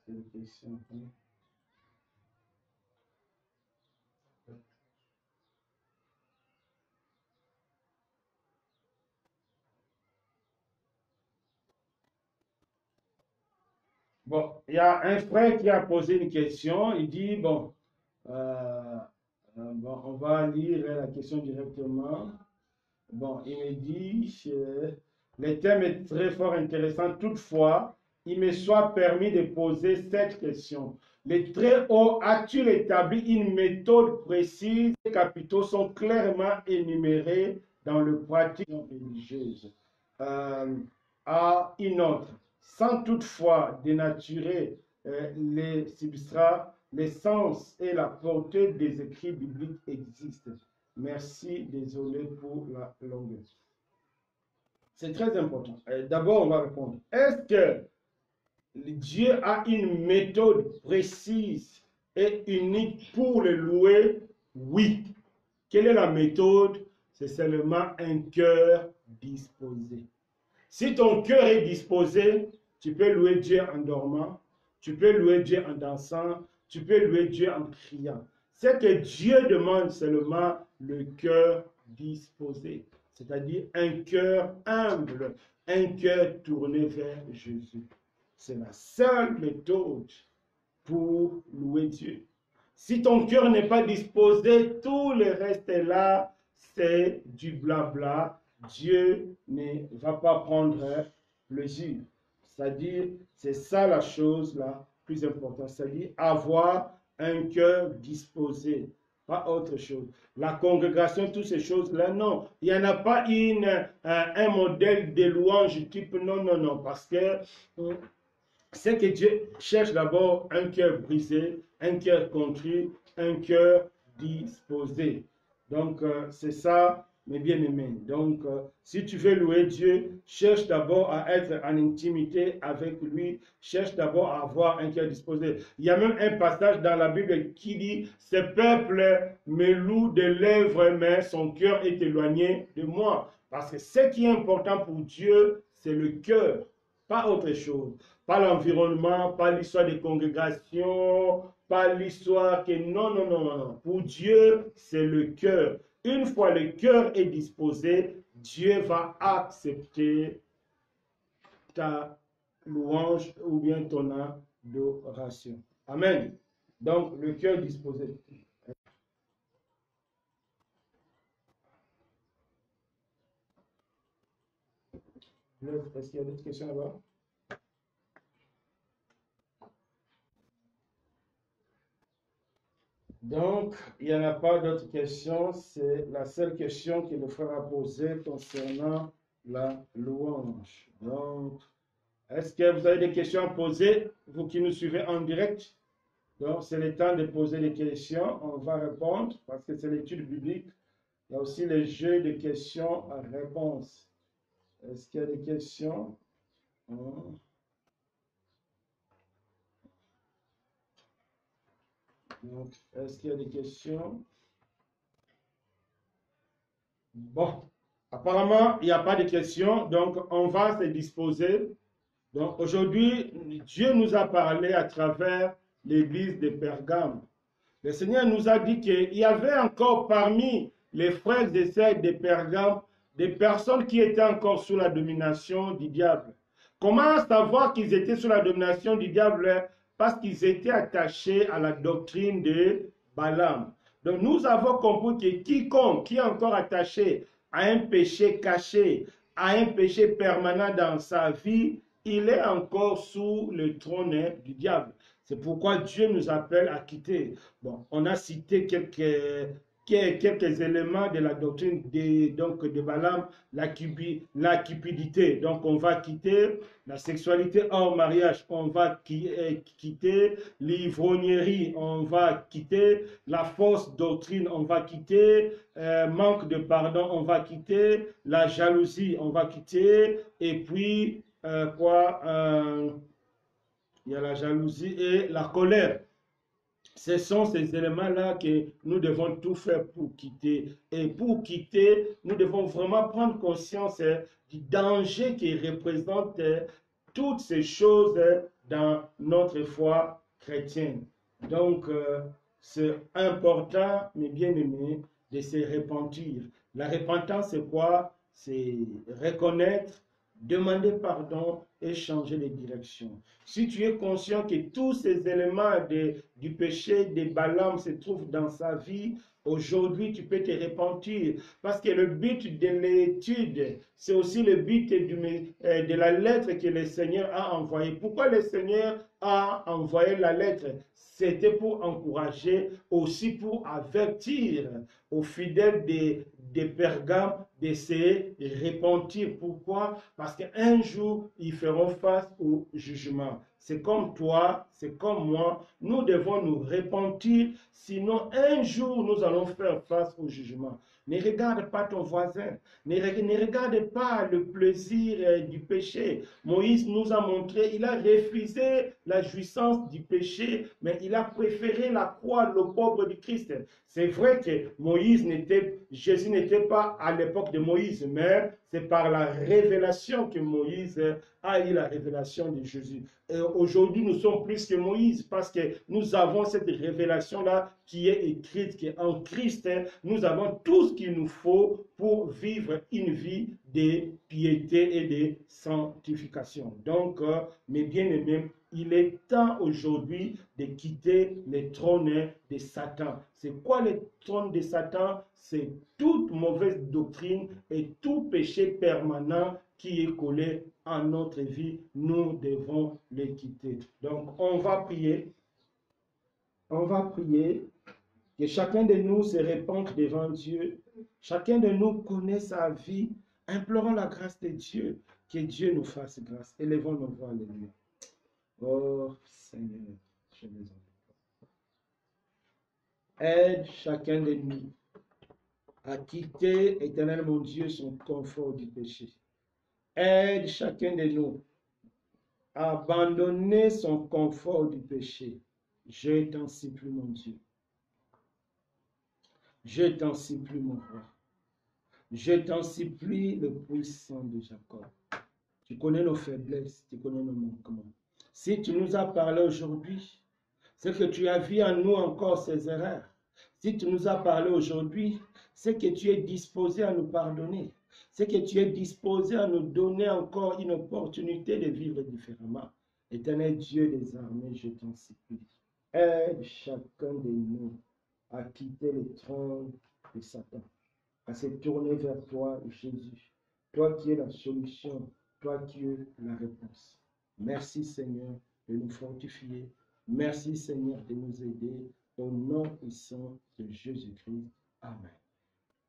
Des questions. Bon, il y a un frère qui a posé une question. Il dit, bon, on va lire la question directement. Bon, il me dit, le thème est très fort intéressant. Toutefois, il me soit permis de poser cette question. Les très hauts a-t-il établi une méthode précise? Les capitaux sont clairement énumérés dans le pratique religieuse. À une autre, sans toutefois dénaturer les substrats, l'essence et la portée des écrits bibliques existent. Merci, désolé pour la longueur. C'est très important. D'abord, on va répondre. Est-ce que Dieu a une méthode précise et unique pour le louer? Oui. Quelle est la méthode? C'est seulement un cœur disposé. Si ton cœur est disposé, tu peux louer Dieu en dormant, tu peux louer Dieu en dansant, tu peux louer Dieu en criant. Ce que Dieu demande seulement le cœur disposé, c'est-à-dire un cœur humble, un cœur tourné vers Jésus. C'est la seule méthode pour louer Dieu. Si ton cœur n'est pas disposé, tout le reste est là, c'est du blabla. Dieu ne va pas prendre plaisir. C'est-à-dire, c'est ça la chose la plus importante. C'est-à-dire avoir un cœur disposé, pas autre chose. La congrégation, toutes ces choses-là, non. Il n'y en a pas un modèle de louange type non, non, non. Parce que c'est que Dieu cherche d'abord un cœur brisé, un cœur contrit, un cœur disposé. Donc, c'est ça, mes bien-aimés. Donc, si tu veux louer Dieu, cherche d'abord à être en intimité avec lui, cherche d'abord à avoir un cœur disposé. Il y a même un passage dans la Bible qui dit, « Ce peuple me loue de lèvres, mais son cœur est éloigné de moi. » Parce que ce qui est important pour Dieu, c'est le cœur, pas autre chose. Pas l'environnement, pas l'histoire des congrégations, pas l'histoire que... Non, non, non, non. Pour Dieu, c'est le cœur. Une fois le cœur est disposé, Dieu va accepter ta louange ou bien ton adoration. Amen. Donc, le cœur disposé. Est-ce qu'il y a d'autres questions là-bas? Donc, il n'y en a pas d'autres questions. C'est la seule question qu'il nous fera poser concernant la louange. Donc, est-ce que vous avez des questions à poser, vous qui nous suivez en direct? Donc, c'est le temps de poser des questions. On va répondre parce que c'est l'étude biblique. Il y a aussi les jeux de questions à réponse. Est-ce qu'il y a des questions? Donc, est-ce qu'il y a des questions? Bon, apparemment, il n'y a pas de questions, donc on va se disposer. Donc, aujourd'hui, Dieu nous a parlé à travers l'église de Pergame. Le Seigneur nous a dit qu'il y avait encore parmi les frères et sœurs de Pergame des personnes qui étaient encore sous la domination du diable. Comment savoir qu'ils étaient sous la domination du diable? Parce qu'ils étaient attachés à la doctrine de Balaam. Donc nous avons compris que quiconque qui est encore attaché à un péché caché, à un péché permanent dans sa vie, il est encore sous le trône du diable. C'est pourquoi Dieu nous appelle à quitter. Bon, on a cité quelques éléments de la doctrine de Balaam, la cupidité. Donc, on va quitter la sexualité hors mariage, on va quitter l'ivrognerie, on va quitter la fausse doctrine, on va quitter manque de pardon, on va quitter la jalousie, on va quitter, et puis, il y a la jalousie et la colère. Ce sont ces éléments-là que nous devons tout faire pour quitter. Et pour quitter, nous devons vraiment prendre conscience du danger qui représente toutes ces choses dans notre foi chrétienne. Donc, c'est important, mes bien-aimés, de se repentir. La repentance, c'est quoi? C'est reconnaître, demander pardon et changer de direction. Si tu es conscient que tous ces éléments du péché de Balaam se trouvent dans sa vie, aujourd'hui tu peux te repentir. Parce que le but de l'étude, c'est aussi le but de la lettre que le Seigneur a envoyée. Pourquoi le Seigneur a envoyé la lettre? C'était pour encourager, aussi pour avertir aux fidèles de Pergame de se repentir. Pourquoi? Parce qu'un jour, ils feront face au jugement. c'est comme toi, c'est comme moi. Nous devons nous repentir, sinon un jour nous allons faire face au jugement. Ne regarde pas ton voisin, ne regarde pas le plaisir du péché. Moïse nous a montré, il a refusé la jouissance du péché, mais il a préféré la croix, le pauvre du Christ. C'est vrai que Jésus n'était pas à l'époque de Moïse, mais c'est par la révélation que Moïse a eu la révélation de Jésus. Aujourd'hui, nous sommes plus que Moïse parce que nous avons cette révélation-là qui est écrite, qui est en Christ. Nous avons tout ce qu'il nous faut pour vivre une vie de piété et de sanctification. Donc, mes bien-aimés, il est temps aujourd'hui de quitter le trône de Satan. C'est quoi le trône de Satan? C'est toute mauvaise doctrine et tout péché permanent qui est collé à notre vie. Nous devons le quitter. Donc, on va prier. On va prier que chacun de nous se répande devant Dieu. Chacun de nous connaît sa vie. Implorons la grâce de Dieu. Que Dieu nous fasse grâce. Élevons nos voix, alléluia. Oh Seigneur, je les en prie. Aide chacun de nous à quitter, éternel mon Dieu, son confort du péché. Aide chacun de nous à abandonner son confort du péché. Je t'en supplie, mon Dieu. Je t'en supplie, mon roi. Je t'en supplie, le puissant de Jacob. Tu connais nos faiblesses, tu connais nos manquements. Si tu nous as parlé aujourd'hui, c'est que tu as vu en nous encore ces erreurs. Si tu nous as parlé aujourd'hui, c'est que tu es disposé à nous pardonner. C'est que tu es disposé à nous donner encore une opportunité de vivre différemment. Éternel Dieu des armées, je t'en supplie. Aide chacun de nous à quitter le trône de Satan, à se tourner vers toi, Jésus. Toi qui es la solution, toi qui es la réponse. Merci Seigneur de nous fortifier. Merci Seigneur de nous aider. Au nom puissant de Jésus-Christ. Amen.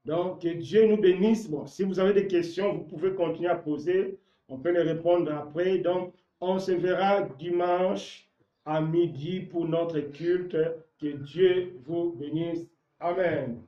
Donc, que Dieu nous bénisse. Bon, si vous avez des questions, vous pouvez continuer à poser. On peut les répondre après. Donc, on se verra dimanche à midi pour notre culte. Que Dieu vous bénisse. Amen.